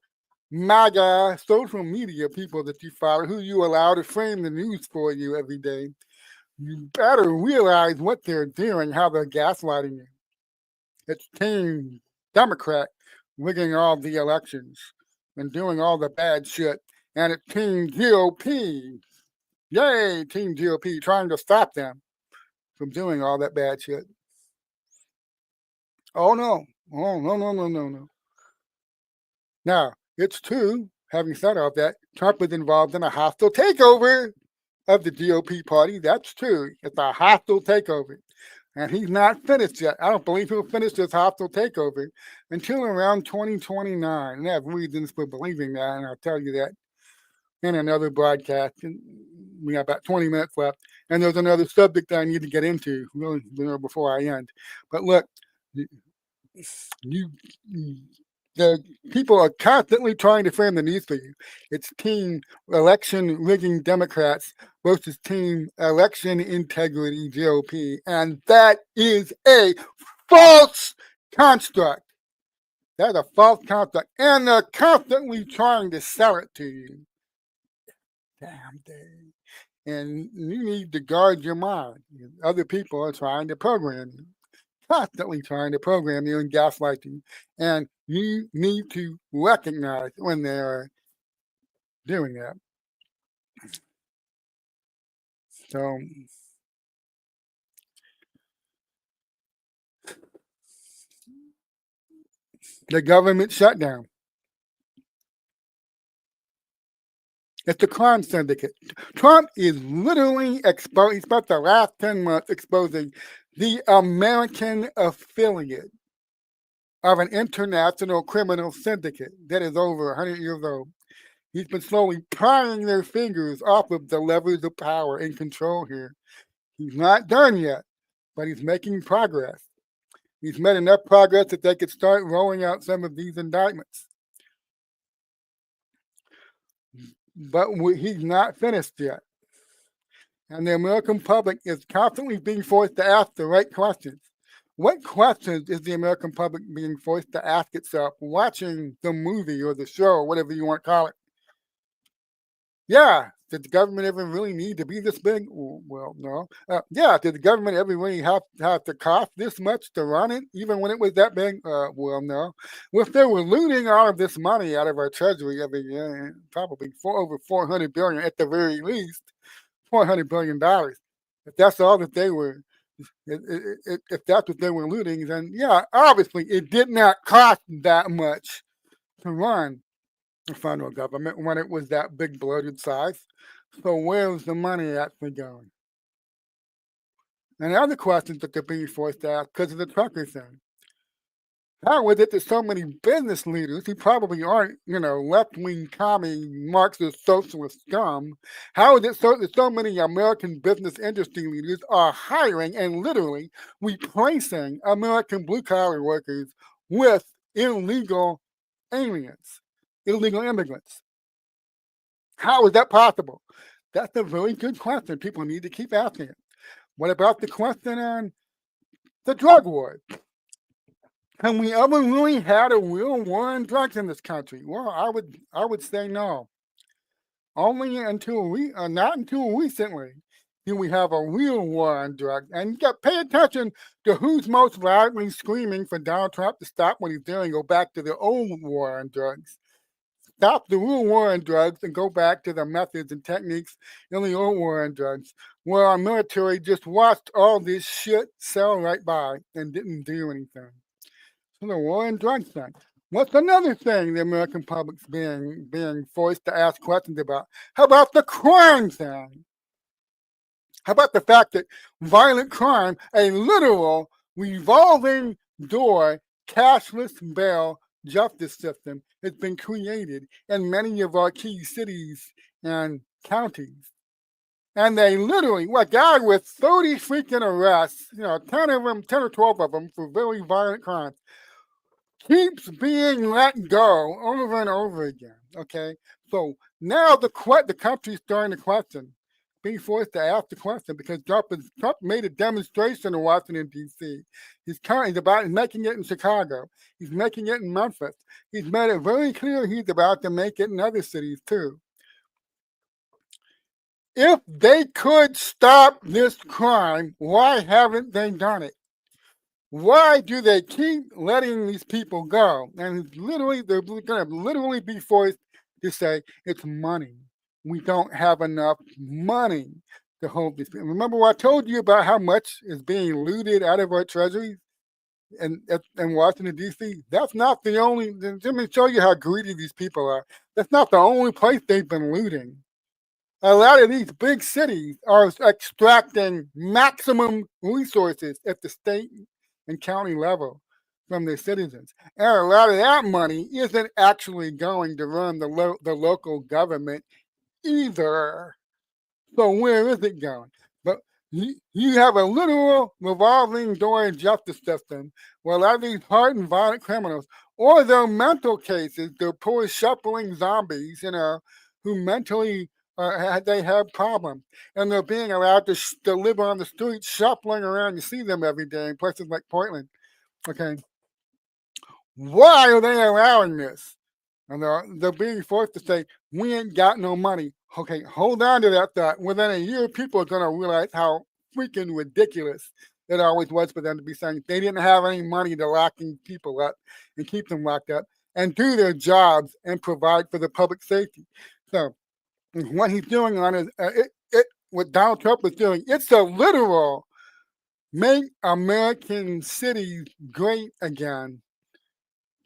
MAGA social media people that you follow, who you allow to frame the news for you every day, you better realize what they're doing, how they're gaslighting you. It's Team Democrat rigging all the elections and doing all the bad shit. And it's Team GOP, yay, Team GOP, trying to stop them from doing all that bad shit. Oh, no. Oh, no. Now, it's true, having said all that, Trump is involved in a hostile takeover of the GOP party. That's true. It's a hostile takeover. And he's not finished yet. I don't believe he'll finish this hostile takeover until around 2029. And I have reasons for believing that, and I'll tell you that in another broadcast. And we got about 20 minutes left. And there's another subject that I need to get into really before I end. But look, the people are constantly trying to frame the news for you. It's Team Election Rigging Democrats versus Team Election Integrity GOP. And that is a false construct. That's a false construct. And they're constantly trying to sell it to you. Damn thing. And you need to guard your mind. Other people are trying to program you. Constantly trying to program you and gaslight you. And you need to recognize when they are doing that. So the government shutdown. It's the crime syndicate. Trump is literally exposed. He spent the last 10 months exposing the American affiliate of an international criminal syndicate that is over 100 years old. He's been slowly prying their fingers off of the levers of power and control here. He's not done yet, but he's making progress. He's made enough progress that they could start rolling out some of these indictments. But he's not finished yet. And the American public is constantly being forced to ask the right questions. What questions is the American public being forced to ask itself watching the movie or the show or whatever you want to call it? Yeah, did the government ever really need to be this big? Well, no. Yeah, did the government ever really have to cost this much to run it, even when it was that big? Well, no. Well, if they were looting all of this money out of our treasury every year, probably over $400 billion at the very least, $400 billion. If that's all that they were, if that's what they were looting, then yeah, obviously it did not cost that much to run the federal government when it was that big bloated size. So where's the money actually going? And the other questions that they're being forced to ask because of the trucker thing. How is it that so many business leaders who probably aren't, left-wing commie Marxist socialist scum, how is it that so many American business industry leaders are hiring and literally replacing American blue-collar workers with illegal aliens, illegal immigrants? How is that possible? That's a very good question. People need to keep asking it. What about the question on the drug war? Have we ever really had a real war on drugs in this country? Well, I would say no. Only not until recently do we have a real war on drugs. And you got pay attention to who's most loudly screaming for Donald Trump to stop what he's doing, go back to the old war on drugs. Stop the real war on drugs and go back to the methods and techniques in the old war on drugs, where our military just watched all this shit sail right by and didn't do anything. So the war on drugs thing. What's another thing the American public's being forced to ask questions about? How about the crime thing? How about the fact that violent crime, a literal revolving door, cashless bail justice system has been created in many of our key cities and counties. And they literally, a guy with 30 freaking arrests, 10 or 12 of them for very violent crimes, keeps being let go over and over again. Okay, so now the country's starting to question, being forced to ask the question because Trump made a demonstration in Washington D.C. He's making it in Chicago. He's making it in Memphis. He's made it very clear he's about to make it in other cities too. If they could stop this crime, why haven't they done it? Why do they keep letting these people go? And they're going to literally be forced to say it's money. We don't have enough money to hold these people. Remember what I told you about how much is being looted out of our treasuries in Washington, D.C.? That's not the only. Let me show you how greedy these people are. That's not the only place they've been looting. A lot of these big cities are extracting maximum resources at the state and county level from their citizens. And a lot of that money isn't actually going to run the local government either. So where is it going? But you have a literal revolving door justice system where a lot of these hardened violent criminals, or their mental cases, they're poor shuffling zombies, who mentally they have problems, and they're being allowed to live on the streets, shuffling around. You see them every day in places like Portland. Okay, why are they allowing this? And they're being forced to say, we ain't got no money. Okay, hold on to that thought. Within a year, people are going to realize how freaking ridiculous it always was for them to be saying they didn't have any money to locking people up and keep them locked up and do their jobs and provide for the public safety. So what he's doing on is what Donald Trump is doing, it's a literal make American cities great again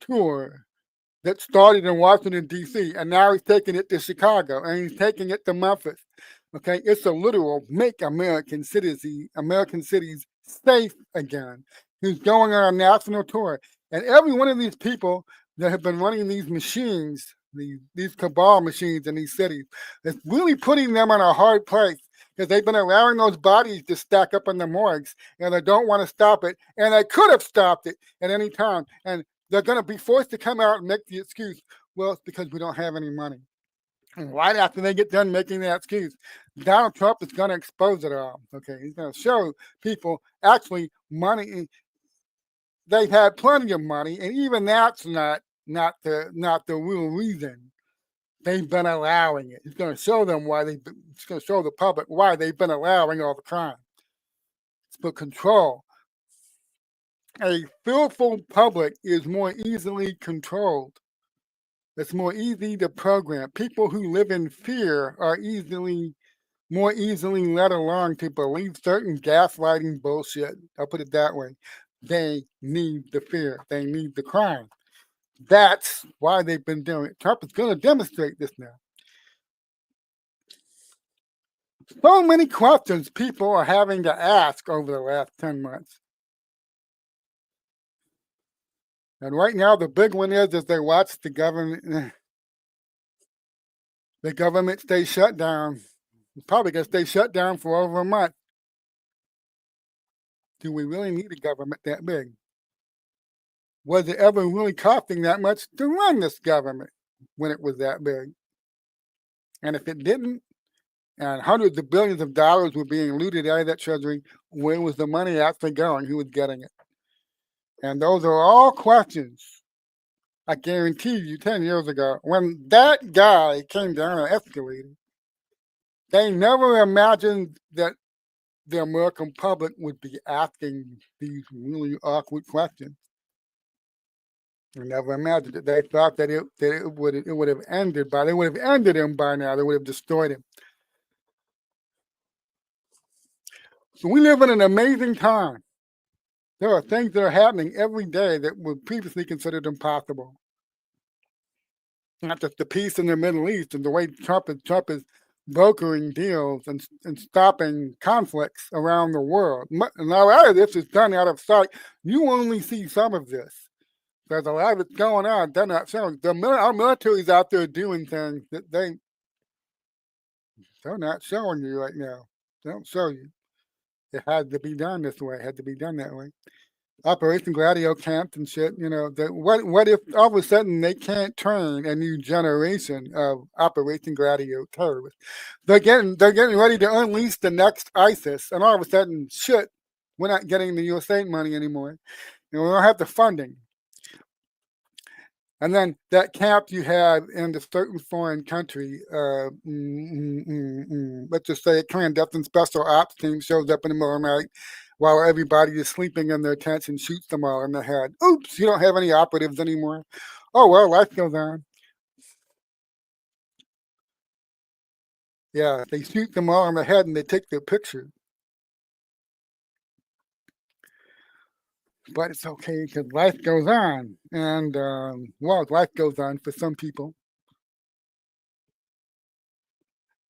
tour that started in Washington, D.C., and now he's taking it to Chicago, and he's taking it to Memphis. Okay, it's a literal make American cities safe again. He's going on a national tour, and every one of these people that have been running these machines, these cabal machines in these cities, is really putting them on a hard place because they've been allowing those bodies to stack up in the morgues, and they don't want to stop it, and they could have stopped it at any time, and they're going to be forced to come out and make the excuse, well, it's because we don't have any money. And right after they get done making that excuse, Donald Trump is going to expose it all. Okay, he's going to show people actually money. They've had plenty of money, and even that's not the real reason they've been allowing it. He's going to show them why it's going to show the public why they've been allowing all the crime. It's for control. A fearful public is more easily controlled. It's more easy to program. People who live in fear are more easily led along to believe certain gaslighting bullshit. I'll put it that way. They need the fear. They need the crime. That's why they've been doing it. Trump is going to demonstrate this now. So many questions people are having to ask over the last 10 months. And right now, the big one is as they watch the government stay shut down. It's probably going to stay shut down for over a month. Do we really need a government that big? Was it ever really costing that much to run this government when it was that big? And if it didn't, and hundreds of billions of dollars were being looted out of that treasury, where was the money actually going? Who was getting it? And those are all questions, I guarantee you, 10 years ago, when that guy came down an escalator, they never imagined that the American public would be asking these really awkward questions. They never imagined it. They thought that it would have ended by, they would have ended him by now. They would have destroyed him. So we live in an amazing time. There are things that are happening every day that were previously considered impossible. Not just the peace in the Middle East and the way Trump is brokering deals and stopping conflicts around the world. And a lot of this is done out of sight. You only see some of this. There's a lot that's going on. They're not showing. Our military's out there doing things that they're not showing you right now. They don't show you. It had to be done this way. It had to be done that way. Operation Gladio camps and shit. You know, what if all of a sudden they can't train a new generation of Operation Gladio terrorists? They're getting ready to unleash the next ISIS, and all of a sudden, shit, we're not getting the USAID money anymore. We don't have the funding. And then that camp you have in a certain foreign country, let's just say a clandestine special ops team shows up in the middle of the night while everybody is sleeping in their tents and shoots them all in the head. Oops, you don't have any operatives anymore. Oh, well, life goes on. Yeah, they shoot them all in the head and they take their picture. But it's okay because life goes on. And, well, life goes on for some people.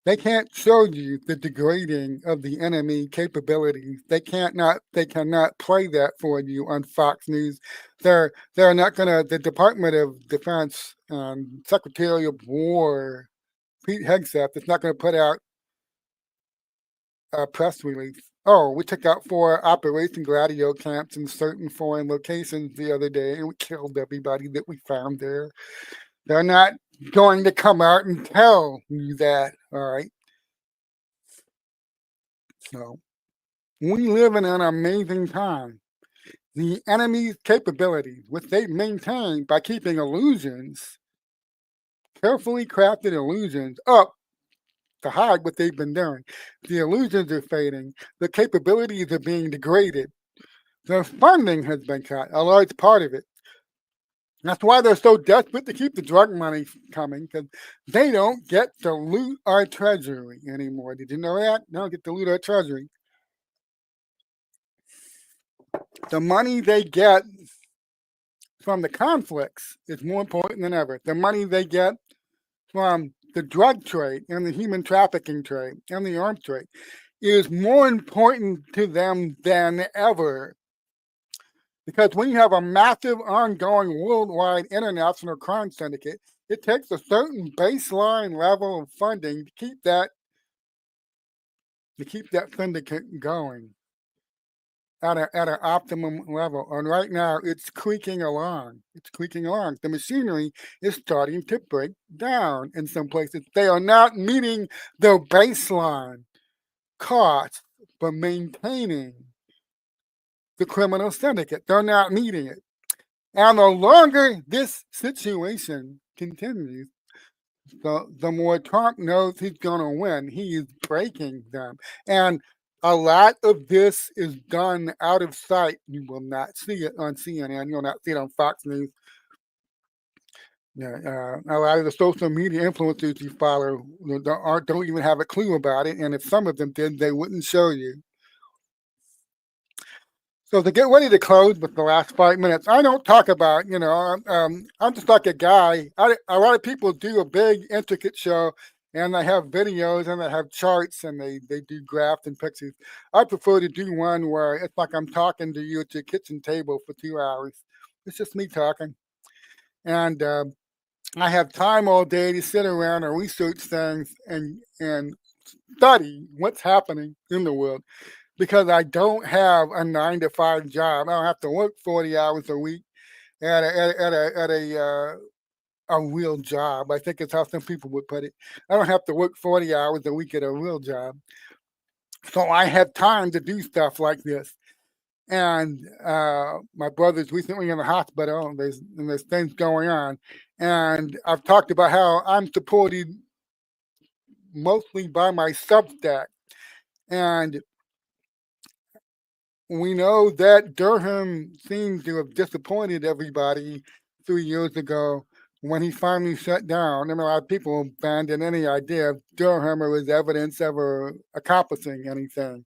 They can't show you the degrading of the enemy capabilities. They cannot play that for you on Fox News. They're not gonna. The Department of Defense and Secretary of War, Pete Hegseth, is not gonna put out a press release. Oh, we took out 4 Operation Gladio camps in certain foreign locations the other day, and we killed everybody that we found there. They're not going to come out and tell you that, all right? So we live in an amazing time. The enemy's capabilities, which they maintain by keeping illusions, carefully crafted illusions, up to hide what they've been doing. The illusions are fading. The capabilities are being degraded. The funding has been cut, a large part of it. That's why they're so desperate to keep the drug money coming, because they don't get to loot our treasury anymore. Did you know that? They don't get to loot our treasury. The money they get from the conflicts is more important than ever. The money they get from the drug trade and the human trafficking trade and the arms trade is more important to them than ever. Because when you have a massive, ongoing, worldwide international crime syndicate, it takes a certain baseline level of funding to keep that syndicate going at an optimum level. And right now, it's creaking along. It's creaking along. The machinery is starting to break down in some places. They are not meeting their baseline costs for maintaining the criminal syndicate. They're not meeting it. And the longer this situation continues, the more Trump knows he's going to win. He is breaking them. And a lot of this is done out of sight. You will not see it on CNN. You'll not see it on Fox News. A lot of the social media influencers you follow don't even have a clue about it. And if some of them did, they wouldn't show you. So to get ready to close with the last 5 minutes, I don't talk about, I'm just like a guy. A lot of people do a big, intricate show, and they have videos, and they have charts, and they do graphs and pictures. I prefer to do one where it's like I'm talking to you at your kitchen table for 2 hours. It's just me talking. And I have time all day to sit around and research things and study what's happening in the world. Because I don't have a 9-to-5 job. I don't have to work 40 hours a week at a real job. I think it's how some people would put it. I don't have to work 40 hours a week at a real job. So I have time to do stuff like this. And my brother's recently in the hospital, and there's things going on. And I've talked about how I'm supported mostly by my Substack. And we know that Durham seems to have disappointed everybody 3 years ago when he finally shut down. I mean, a lot of people abandoned any idea of Durham or his evidence ever accomplishing anything.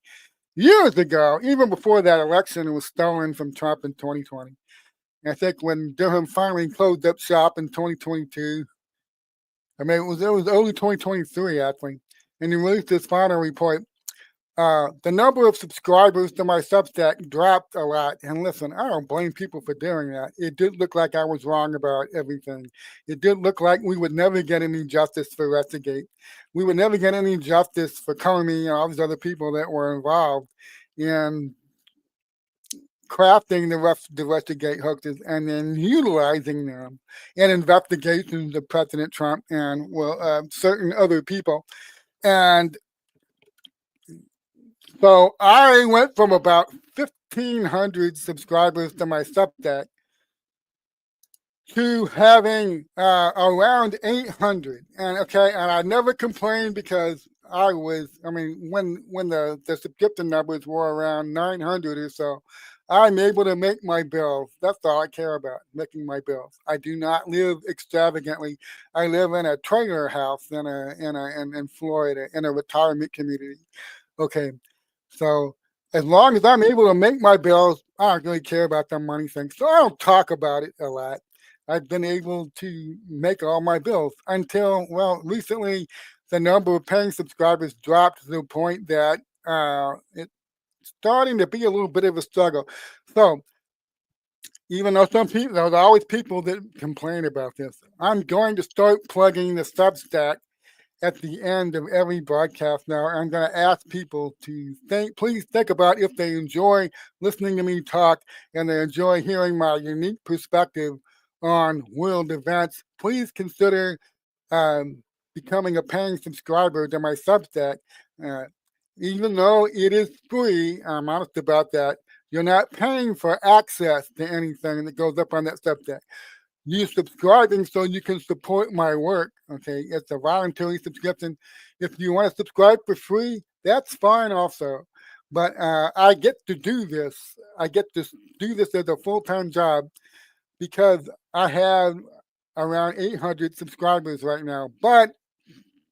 Years ago, even before that election was stolen from Trump in 2020. And I think when Durham finally closed up shop in 2022, I mean, it was early 2023 actually, and he released his final report. The number of subscribers to my Substack dropped a lot. And listen, I don't blame people for doing that. It did look like I was wrong about everything. It did look like we would never get any justice for Russiagate. We would never get any justice for Comey and all these other people that were involved in crafting the Russiagate hoaxes and then utilizing them in investigations of President Trump and certain other people. And so I went from about 1,500 subscribers to my Substack to having around 800. And I never complained because when the subscription numbers were around 900 or so, I'm able to make my bills. That's all I care about, making my bills. I do not live extravagantly. I live in a trailer house in Florida in a retirement community. Okay. So as long as I'm able to make my bills, I don't really care about the money thing. So I don't talk about it a lot. I've been able to make all my bills until, recently the number of paying subscribers dropped to the point that it's starting to be a little bit of a struggle. So even though there's always people that complain about this, I'm going to start plugging the Substack at the end of every broadcast now. I'm going to ask people to please think about if they enjoy listening to me talk and they enjoy hearing my unique perspective on world events. Please consider becoming a paying subscriber to my Substack. Even though it is free, I'm honest about that, you're not paying for access to anything that goes up on that Substack. You're subscribing so you can support my work. Okay, it's a voluntary subscription. If you want to subscribe for free, that's fine also. But I get to do this. I get to do this as a full-time job because I have around 800 subscribers right now, but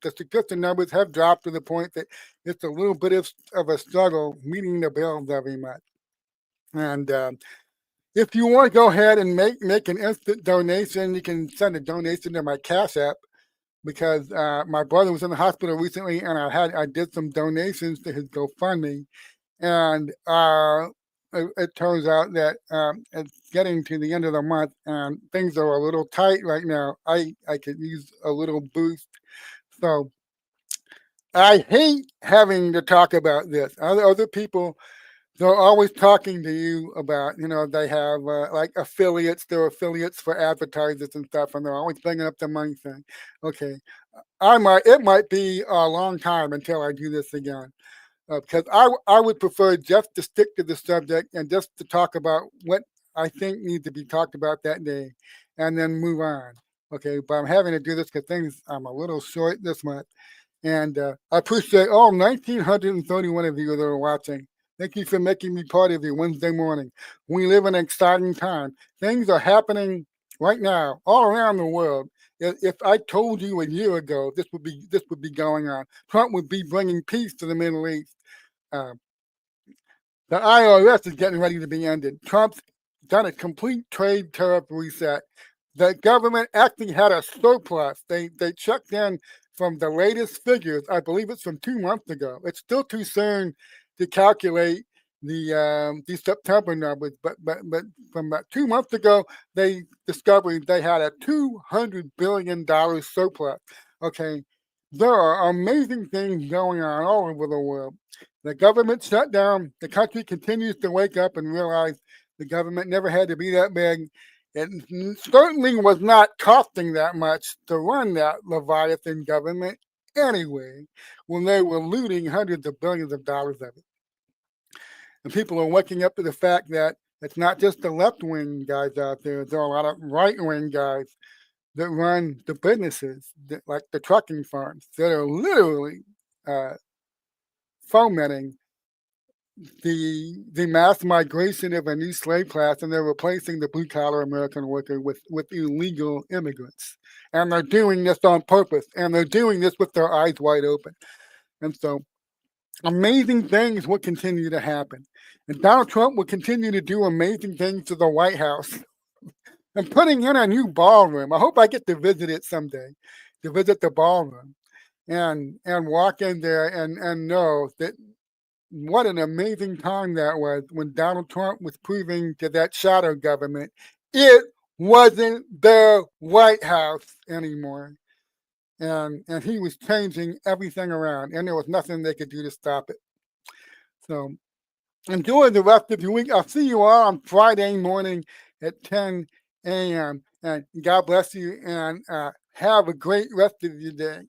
the subscription numbers have dropped to the point that it's a little bit of a struggle meeting the bills every month. And if you want to go ahead and make an instant donation, you can send a donation to my Cash App, because my brother was in the hospital recently, and I did some donations to his GoFundMe, and it turns out that it's getting to the end of the month, and things are a little tight right now. I could use a little boost, so I hate having to talk about this. Other people, they're always talking to you about, they have like affiliates. They're affiliates for advertisers and stuff, and they're always bringing up the money thing. Okay, it might be a long time until I do this again, because I would prefer just to stick to the subject and just to talk about what I think needs to be talked about that day, and then move on. Okay, but I'm having to do this because I'm a little short this month. And I appreciate all 1,931 of you that are watching. Thank you for making me part of your Wednesday morning. We live in an exciting time. Things are happening right now all around the world. If I told you a year ago this would be going on, Trump would be bringing peace to the Middle East. Uh, the IRS is getting ready to be ended. Trump's done a complete trade tariff reset. The government actually had a surplus. They checked in from the latest figures. I believe it's from 2 months ago. It's still too soon to calculate the September numbers, but from about 2 months ago, they discovered they had a $200 billion surplus. Okay, there are amazing things going on all over the world. The government shut down. The country continues to wake up and realize the government never had to be that big. It certainly was not costing that much to run that Leviathan government anyway, when they were looting hundreds of billions of dollars of it. And people are waking up to the fact that it's not just the left-wing guys out there. There are a lot of right-wing guys that run the businesses, like the trucking firms, that are literally fomenting the mass migration of a new slave class, and they're replacing the blue-collar American worker with illegal immigrants. And they're doing this on purpose, and they're doing this with their eyes wide open. And so amazing things will continue to happen. And Donald Trump will continue to do amazing things to the White House. And putting in a new ballroom. I hope I get to visit it someday, to visit the ballroom and walk in there and know that what an amazing time that was when Donald Trump was proving to that shadow government it wasn't the White House anymore. And he was changing everything around, and there was nothing they could do to stop it. So enjoy the rest of your week. I'll see you all on Friday morning at 10 a.m. And God bless you, and have a great rest of your day.